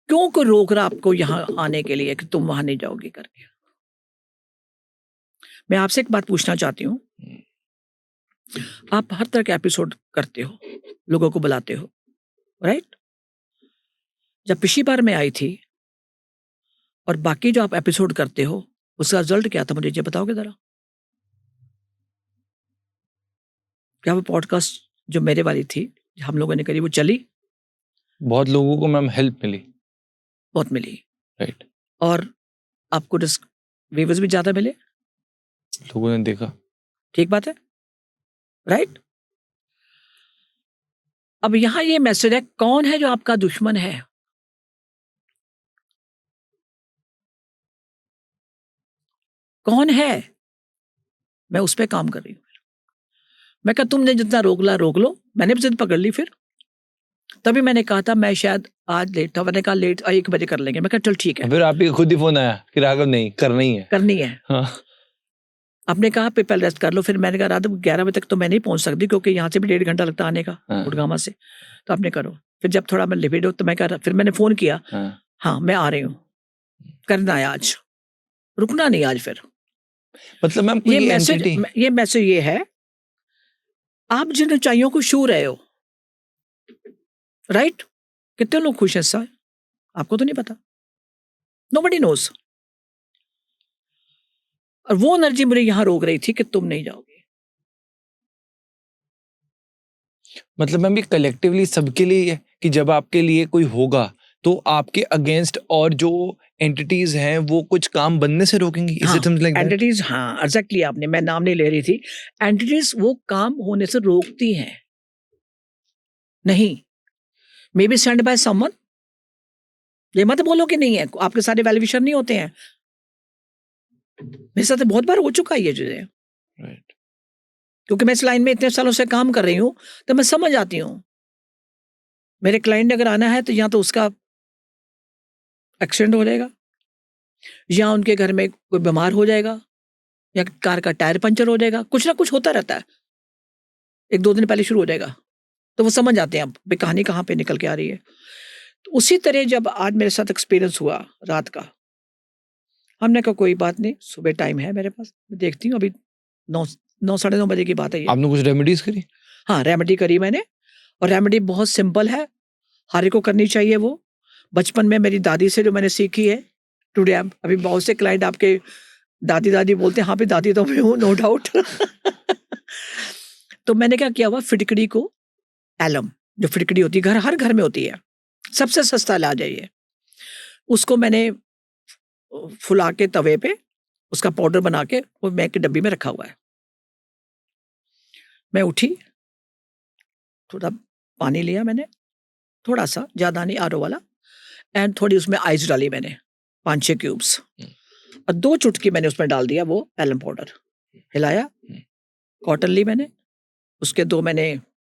क्यों को रोक रहा आपको यहाँ आने के लिए कि तुम वहां नहीं जाओगी करके। मैं आपसे एक बात पूछना चाहती हूँ, आप हर तरह के एपिसोड करते हो, लोगों को बुलाते हो, राइट? जब पिछली बार मैं आई थी और बाकी जो आप एपिसोड करते हो, उसका रिजल्ट क्या था, मुझे ये बताओगे जरा? क्या वो पॉडकास्ट जो मेरे वाली थी, हम लोगों ने करी, वो चली? बहुत लोगों को मैम हेल्प मिली। बहुत मिली। राइट। और आपको व्यूअर्स भी ज्यादा मिले, लोगों ने देखा। ठीक बात है, राइट? अब यहां ये मैसेज है, कौन है जो आपका दुश्मन है? कौन है? मैं उस पर काम कर रही हूँ। मैं कहा तुमने जितना रोक लो, मैंने भी जिद पकड़ ली। फिर तभी मैंने कहा था मैं शायद आज लेट था, मैंने कहा लेट 1 बजे कर लेंगे। मैं कहा चल ठीक है, फिर आप ही खुद ही फोन आया कि राघव नहीं करना ही है। करनी है। हाँ। आपने कहा पहले रेस्ट कर लो। फिर मैंने कहा रात 11 बजे तक तो मैं नहीं पहुंच सकती, क्योंकि यहाँ से भी 1.5 घंटा लगता आने का, हाँ। गुड़गामा से। तो आपने करो। फिर जब थोड़ा मैं लिपिड हो तो मैं कहा, फिर मैंने फोन किया, हाँ मैं आ रही हूँ, करना है आज, रुकना नहीं आज। फिर मतलब मैम ये मैसेज ये है, आप जिन ऊंचाइयों को छू रहे हो, राइट? कितने लोग खुश हैं सर? आपको तो नहीं पता, नोबडी नोज। और वो एनर्जी मुझे यहां रोक रही थी कि तुम नहीं जाओगे। मतलब मैम ये कलेक्टिवली सबके लिए है कि जब आपके लिए कोई होगा तो आपके अगेंस्ट और जो एंटिटीज हैं वो कुछ काम बनने से रोकेंगी। हाँ, like एंटिटीज, हाँ एग्जैक्टली, आपने, मैं नाम नहीं ले रही थी, एंटिटीज वो काम होने से रोकती हैं। नहीं, may be send by someone. ये मत बोलो कि नहीं है, आपके सारे वैल्यूएशन नहीं होते हैं। मेरे साथ बहुत बार हो चुका है ये चीजें, राइट। क्योंकि मैं इस लाइन में इतने सालों से काम कर रही हूँ, तो मैं समझ आती हूँ। मेरे क्लाइंट ने अगर आना है तो या तो उसका एक्सीडेंट हो जाएगा, या उनके घर में कोई बीमार हो जाएगा, या कार का टायर पंचर हो जाएगा, कुछ ना कुछ होता रहता है। 1-2 दिन पहले शुरू हो जाएगा, तो वो समझ आते हैं अब कहानी कहाँ पे निकल के आ रही है। तो उसी तरह जब आज मेरे साथ एक्सपीरियंस हुआ रात का, हमने कहा कोई बात नहीं, सुबह टाइम है मेरे पास, मैं देखती हूँ। अभी 9 साढ़े 9 बजे की बात है ये। आपने कुछ रेमेडीज करी? हाँ, रेमेडी करी मैंने, और रेमेडी बहुत सिंपल है, हर एक को करनी चाहिए वो। बचपन में मेरी दादी से जो मैंने सीखी है, टुडे अभी बहुत से क्लाइंट आपके दादी बोलते हैं, हाँ भी दादी तो मैं हूँ, नो डाउट। तो मैंने क्या किया हुआ, फिटकड़ी को, एलम जो फिटकड़ी होती है, हर घर में होती है, सबसे सस्ता इलाज है ये। उसको मैंने फुला के तवे पे उसका पाउडर बना के वो मैक की डब्बी में रखा हुआ है। मैं उठी, थोड़ा पानी लिया मैंने, थोड़ा सा, ज्यादा नहीं, आरओ वाला, एंड थोड़ी उसमें आइस डाली मैंने, 5-6 क्यूब्स, और 2 चुटकी मैंने उसमें डाल दिया वो एलम पाउडर, हिलाया, कॉटन ली मैंने, उसके 2 मैंने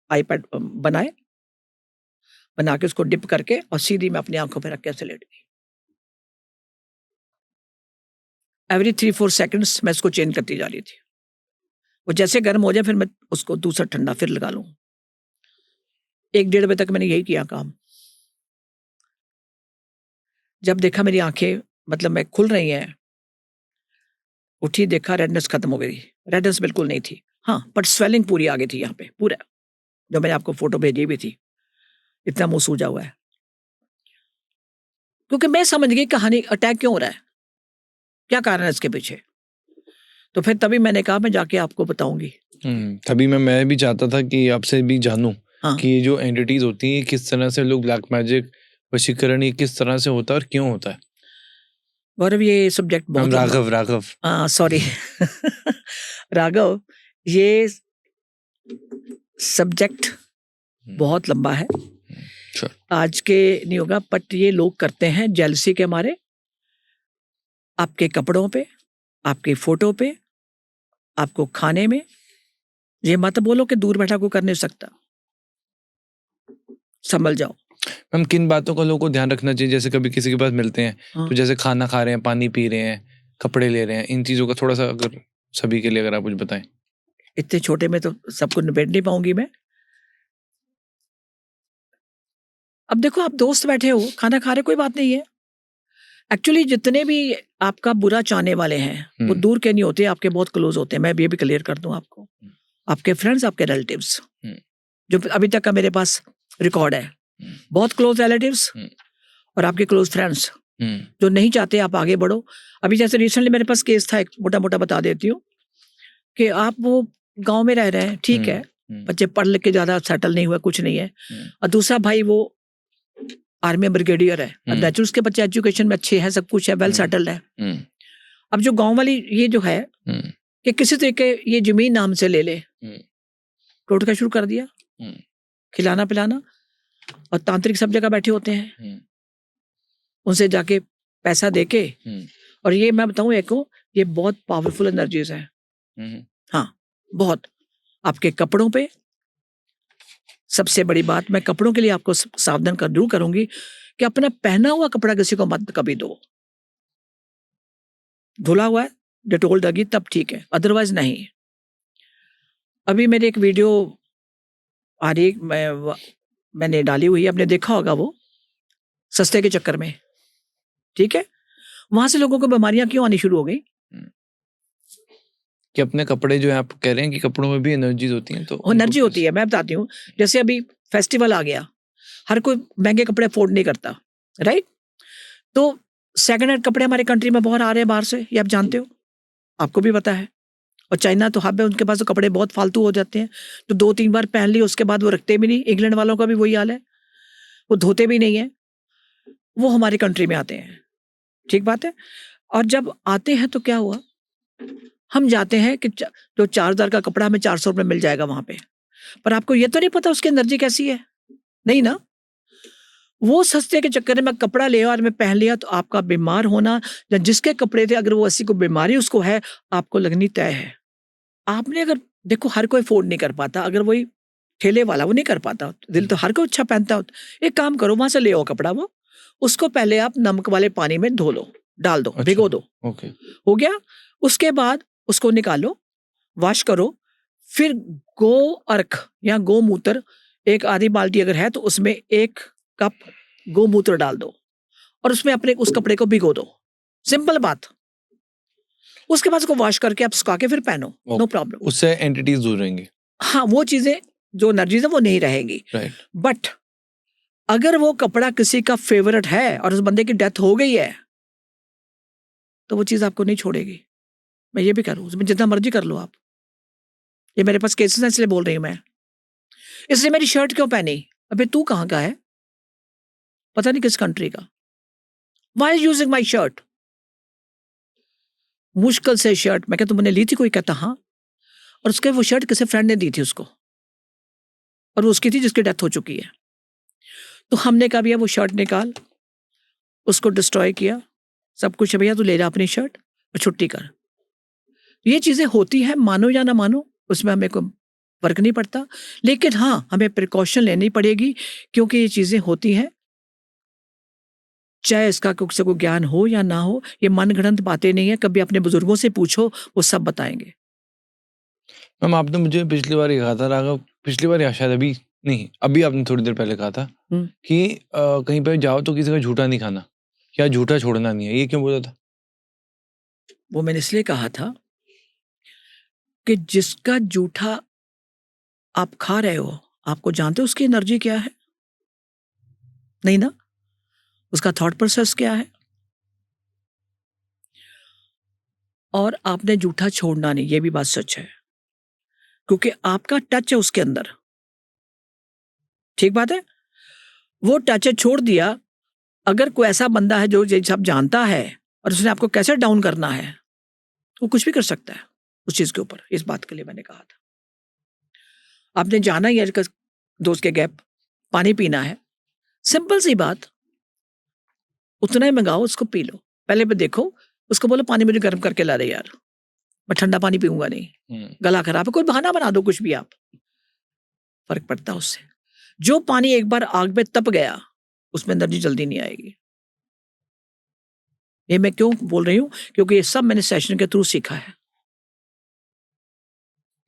आईपैड बनाए, बना के उसको डिप करके और सीधी मैं अपनी आंखों पे रख के ऐसे लेट गई। एवरी 3-4 सेकंड्स मैं इसको चेंज करती जा रही थी। वो जैसे गर्म हो जाए फिर मैं उसको दूसरा ठंडा फिर लगा लूँ। 1-1.5 बजे तक मैंने यही किया काम। जब देखा मेरी आंखें मतलब मैं खुल रही हैं, उठी, देखा रेडनेस खत्म हो गई। रेडनेस बिल्कुल नहीं थी, हाँ, बट स्वेलिंग पूरी आ गई थी यहाँ पे, पूरा, जो मैंने आपको फोटो भेजी भी थी, इतना मुंह सूजा हुआ है। क्योंकि मैं समझ गई कहानी, अटैक क्यों हो रहा है, क्या कारण है इसके पीछे। तो फिर तभी मैंने कहा मैं जाके आपको बताऊंगी। तभी मैं भी चाहता था कि आपसे भी जानूं हाँ। कि ये जो एंटिटीज होती हैं किस तरह से लोग ब्लैक मैजिक, वशीकरण, ये किस तरह से होता है और क्यों होता है। गौरव, ये सब्जेक्ट बहुत राघव सॉरी राघव, ये सब्जेक्ट बहुत लंबा है, आज के नहीं होगा, बट ये लोग करते हैं जेलसी के मारे, आपके कपड़ों पे, आपके फोटो पे, आपको खाने में। ये मत बोलो कि दूर बैठा कोई कर नहीं सकता, संभल जाओ। हम किन बातों का लोगों को ध्यान रखना चाहिए, जैसे कभी किसी के पास मिलते हैं तो जैसे खाना खा रहे हैं, पानी पी रहे हैं, कपड़े ले रहे हैं, इन चीजों का थोड़ा सा अगर सभी के लिए अगर आप कुछ बताएं। इतने छोटे में तो सबको निबेट नहीं पाऊंगी मैं। अब देखो, आप दोस्त बैठे हो, खाना खा रहे, कोई बात नहीं है। एक्चुअली जितने भी आपका बुरा चाहने वाले हैं वो दूर के नहीं होते, आपके बहुत क्लोज होते हैं। मैं ये भी क्लियर कर दूं आपको, आपके फ्रेंड्स, आपके रिलेटिव्स, जो अभी तक का मेरे पास रिकॉर्ड है, बहुत क्लोज रिलेटिव्स और आपके क्लोज फ्रेंड्स जो नहीं चाहते आप आगे बढ़ो। अभी जैसे रिसेंटली मेरे पास केस था, एक मोटा मोटा बता देती हूँ, कि आप वो गांव में रह रहे हैं, ठीक है, बच्चे पढ़ लिख के ज्यादा सेटल नहीं हुआ, कुछ नहीं है, और दूसरा भाई वो आर्मी ब्रिगेडियर है, नेचुरल के बच्चे एजुकेशन में अच्छे हैं, सब कुछ है, वेल सेटल्ड है। अब जो गांव वाली ये जो है कि किसी तरीके ये जमीन नाम से ले ले, टोटका शुरू कर दिया, खिलाना पिलाना, और तांत्रिक सब जगह बैठे होते हैं, उनसे जाके पैसा देके, और ये मैं बताऊं एक को, ये बहुत पावरफुल एनर्जीज है, हाँ बहुत। आपके कपड़ों पे, सबसे बड़ी बात, मैं कपड़ों के लिए आपको सावधान जरूर करूंगी कि अपना पहना हुआ कपड़ा किसी को मत कभी दो। धुला हुआ है, डेटोल दगी तब ठीक है, अदरवाइज नहीं। अभी मेरी एक वीडियो आ रही, मैंने डाली हुई है, आपने देखा होगा, वो सस्ते के चक्कर में, ठीक है, वहां से लोगों को बीमारियां क्यों आनी शुरू हो गई, कि अपने कपड़े जो है, आप कह रहे हैं कि कपड़ों में भी एनर्जीज होती हैं, तो एनर्जी होती है। मैं बताती हूँ, जैसे अभी फेस्टिवल आ गया, हर कोई महंगे कपड़े अफोर्ड नहीं करता, राइट, तो सेकंड हैंड कपड़े हमारे कंट्री में बहुत आ रहे हैं बाहर से, ये आप जानते हो, आपको भी पता है, और चाइना तो हब है, उनके पास तो कपड़े बहुत फालतू हो जाते हैं, तो 2-3 बार पहन लिए उसके बाद वो रखते भी नहीं। इंग्लैंड वालों का भी वही हाल है, वो धोते भी नहीं है, वो हमारे कंट्री में आते हैं, ठीक बात है। और जब आते हैं तो क्या हुआ, हम जाते हैं कि जो 4,000 का कपड़ा हमें 400 रुपये मिल जाएगा वहां पे, पर आपको ये तो नहीं पता उसकी एनर्जी कैसी है, नहीं ना। वो सस्ते के चक्कर में कपड़ा लिया और मैं पहन लिया, तो आपका बीमार होना, या जिसके कपड़े थे अगर वो ऐसी को बीमारी उसको है, आपको लगनी तय है। आपने अगर देखो, हर कोई अफोर्ड नहीं कर पाता, अगर वही ठेले वाला वो नहीं कर पाता, दिल तो हर कोई अच्छा पहनता हो, एक काम करो, वहां से ले आओ कपड़ा, वो उसको पहले आप नमक वाले पानी में धो लो, डाल दो, भिगो दो, हो गया। उसके बाद उसको निकालो, वॉश करो, फिर गो अर्क या गोमूत्र, एक आधी बाल्टी अगर है तो उसमें 1 कप गोमूत्र डाल दो, और उसमें अपने उस कपड़े को भिगो दो, सिंपल बात। उसके बाद उसको वॉश करके आप सुखा के फिर पहनो, नो प्रॉब्लम। उससे एंटिटीज दूर रहेंगे। हाँ, वो चीजें जो एनर्जीज है वो नहीं रहेगी। राइट। बट अगर वो कपड़ा किसी का फेवरेट है और उस बंदे की डेथ हो गई है तो वो चीज आपको नहीं छोड़ेगी। मैं ये भी करूँ, उसमें जितना मर्जी कर लो आप। ये मेरे पास केसेस हैं इसलिए बोल रही हूँ मैं। इसलिए मेरी शर्ट क्यों पहनी? अबे तू कहाँ का है? पता नहीं किस कंट्री का। Why is using my shirt? मुश्किल से शर्ट, मैं क्या तुमने ली थी? कोई कहता हाँ। और उसके वो शर्ट किसी फ्रेंड ने दी थी उसको, और वो उसकी थी जिसकी डेथ हो चुकी है। तो हमने कहा भैया वो शर्ट निकाल, उसको डिस्ट्रॉय किया, सब कुछ है भैया, तू ले जा अपनी शर्ट और छुट्टी कर। ये चीजें होती हैं, मानो या ना मानो, उसमें हमें कोई फर्क नहीं पड़ता। लेकिन हाँ, हमें प्रिकॉशन लेनी पड़ेगी, क्योंकि ये चीजें होती हैं, चाहे इसका किसी को ज्ञान हो या ना हो। ये मनगढ़ंत बातें नहीं है, कभी अपने बुजुर्गों से पूछो, वो सब बताएंगे। मैम आपने मुझे पिछली बार ये कहा था, राघव, पिछली बार या शायद अभी नहीं, अभी आपने थोड़ी देर पहले कहा था कि कहीं पर जाओ तो किसी का झूठा नहीं खाना या झूठा छोड़ना नहीं है। ये क्यों बोला था? वो मैंने इसलिए कहा था कि जिसका जूठा आप खा रहे हो, आपको जानते हो उसकी एनर्जी क्या है? नहीं ना? उसका थॉट प्रोसेस क्या है? और आपने जूठा छोड़ना नहीं, ये भी बात सच है, क्योंकि आपका टच है उसके अंदर। ठीक बात है? वो टच है, छोड़ दिया। अगर कोई ऐसा बंदा है जो ये सब जानता है और उसने आपको कैसे डाउन करना है, वो कुछ भी कर सकता है उस चीज के ऊपर। इस बात के लिए मैंने कहा था। आपने जाना ही है दोस्त के गैप, पानी पीना है, सिंपल सी बात, उतना ही मंगाओ, उसको पी लो। पहले पे देखो, उसको बोलो पानी मुझे गर्म करके ला दे यार, मैं ठंडा पानी पीऊंगा नहीं, गला खराब है, कोई बहाना बना दो, कुछ भी आप। फर्क पड़ता है उससे। जो पानी एक बार आग में तप गया, उसमें एनर्जी जल्दी नहीं आएगी। ये मैं क्यों बोल रही हूं? क्योंकि ये सब मैंने सेशन के थ्रू सीखा है।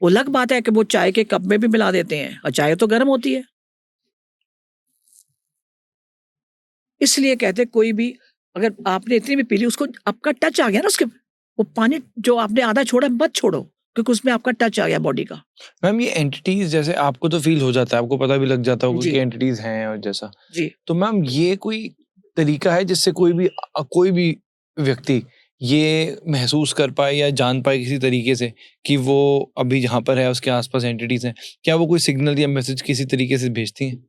वो अलग बात है कि वो चाय के कप में भी मिला देते हैं, और चाय तो गर्म होती है। इसलिए कहते कोई भी, अगर आपने इतनी भी पी ली, उसको आपका टच आ गया ना उसके, वो पानी जो आपने आधा छोड़ा मत छोड़ो, क्योंकि उसमें आपका टच आ गया बॉडी का। मैम ये एंटिटीज जैसे आपको तो फील हो जाता है, आपको पता भी लग जाता होगा जी। कि एंटिटीज हैं और जैसा, जी। तो मैम ये कोई तरीका है जिससे कोई भी व्यक्ति ये महसूस कर पाए या जान पाए किसी तरीके से कि वो अभी जहाँ पर है उसके आसपास एंटिटीज हैं? क्या वो कोई सिग्नल या मैसेज किसी तरीके से भेजती हैं?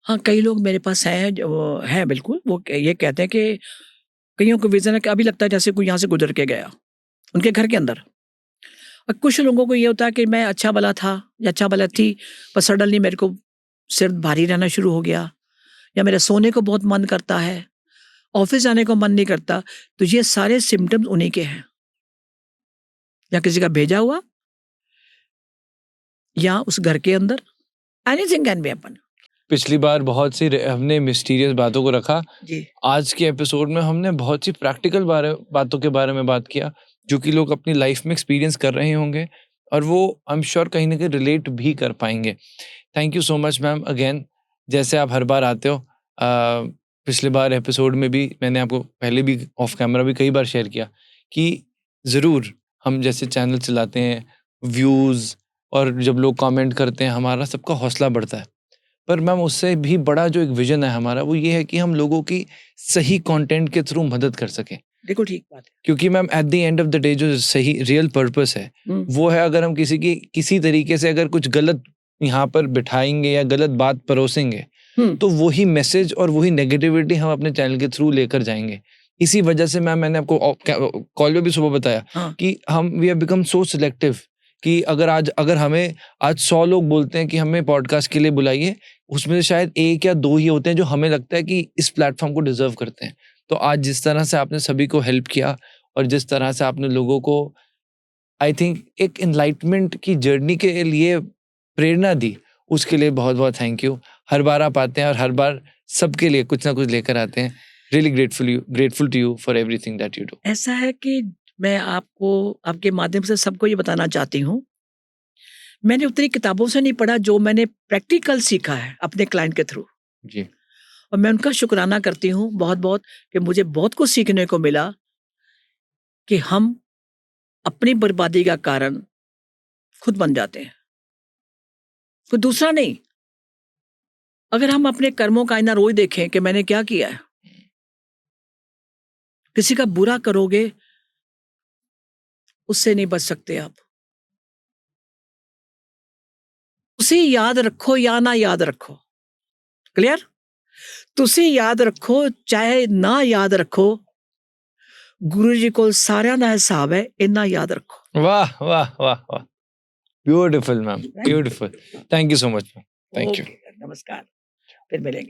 हाँ, कई लोग मेरे पास हैं जो हैं, बिल्कुल, वो ये कहते हैं कि कईयों को विजन है कि अभी लगता है जैसे कोई यहाँ से गुजर के गया, उनके घर के अंदर। और कुछ लोगों को ये होता है कि मैं अच्छा भला था या अच्छा भला थी, पर सडनली मेरे को सिर भारी रहना शुरू हो गया, या मेरा सोने को बहुत मन करता है, ऑफिस जाने को मन नहीं करता। तो ये सारे सिम्टम्स उन्हीं के हैं, या किसी का भेजा हुआ, या उस घर के अंदर। Anything can be happen. पिछली बार बहुत सी हमने मिस्टीरियस बातों को रखा, जी। आज के एपिसोड में हमने बहुत सी प्रैक्टिकल बातों के बारे में बात किया, जो कि लोग अपनी लाइफ में एक्सपीरियंस कर रहे होंगे और वो आई एम श्योर कहीं ना कहीं रिलेट भी कर पाएंगे। Thank you so much ma'am again, जैसे आप हर बार आते हो। पिछले बार एपिसोड में भी मैंने आपको पहले भी ऑफ कैमरा भी कई बार शेयर किया कि ज़रूर हम जैसे चैनल चलाते हैं, व्यूज़ और जब लोग कमेंट करते हैं, हमारा सबका हौसला बढ़ता है। पर मैम उससे भी बड़ा जो एक विजन है हमारा, वो ये है कि हम लोगों की सही कंटेंट के थ्रू मदद कर सकें। देखो ठीक बात है। क्योंकि ma'am at the end of the day जो सही रियल पर्पस है वो है, अगर हम किसी तरीके से अगर कुछ गलत यहाँ पर बिठाएंगे या गलत बात परोसेंगे, तो वही मैसेज और वही नेगेटिविटी हम अपने चैनल के थ्रू लेकर जाएंगे। इसी वजह से मैम मैंने आपको कॉल में भी सुबह बताया कि हम we have become so selective कि अगर हमें आज 100 लोग बोलते हैं कि हमें पॉडकास्ट के लिए बुलाइए, उसमें से शायद 1 या 2 ही होते हैं जो हमें लगता है कि इस प्लेटफॉर्म को डिजर्व करते हैं। तो आज जिस तरह से आपने सभी को हेल्प किया और जिस तरह से आपने लोगों को आई थिंक एक एनलाइटमेंट की जर्नी के लिए प्रेरणा दी, उसके लिए बहुत बहुत थैंक यू। हर बार आप आते हैं और हर बार सबके लिए कुछ ना कुछ लेकर आते हैं। Really grateful to you for everything that you do. ऐसा है कि मैं आपको आपके माध्यम से सबको ये बताना चाहती हूँ, मैंने उतनी किताबों से नहीं पढ़ा, जो मैंने प्रैक्टिकल सीखा है अपने क्लाइंट के थ्रू। जी। और मैं उनका शुक्राना करती हूँ बहुत बहुत, कि मुझे बहुत कुछ सीखने को मिला कि हम अपनी बर्बादी का कारण खुद बन जाते हैं, कोई दूसरा नहीं। अगर हम अपने कर्मों का आईना रोज देखें कि मैंने क्या किया है, किसी का बुरा करोगे उससे नहीं बच सकते आप। उसे याद रखो या ना याद रखो, क्लियर? तुसी याद रखो चाहे ना याद रखो, गुरु जी को सारिਆਂ ਦਾ ਹਿਸਾਬ ਹੈ, ਇੰਨਾ याद रखो। वाह वाह वाह वाह, beautiful ma'am, beautiful. Thank you so much ma'am, thank you. नमस्कार, फिर मिलेंगे।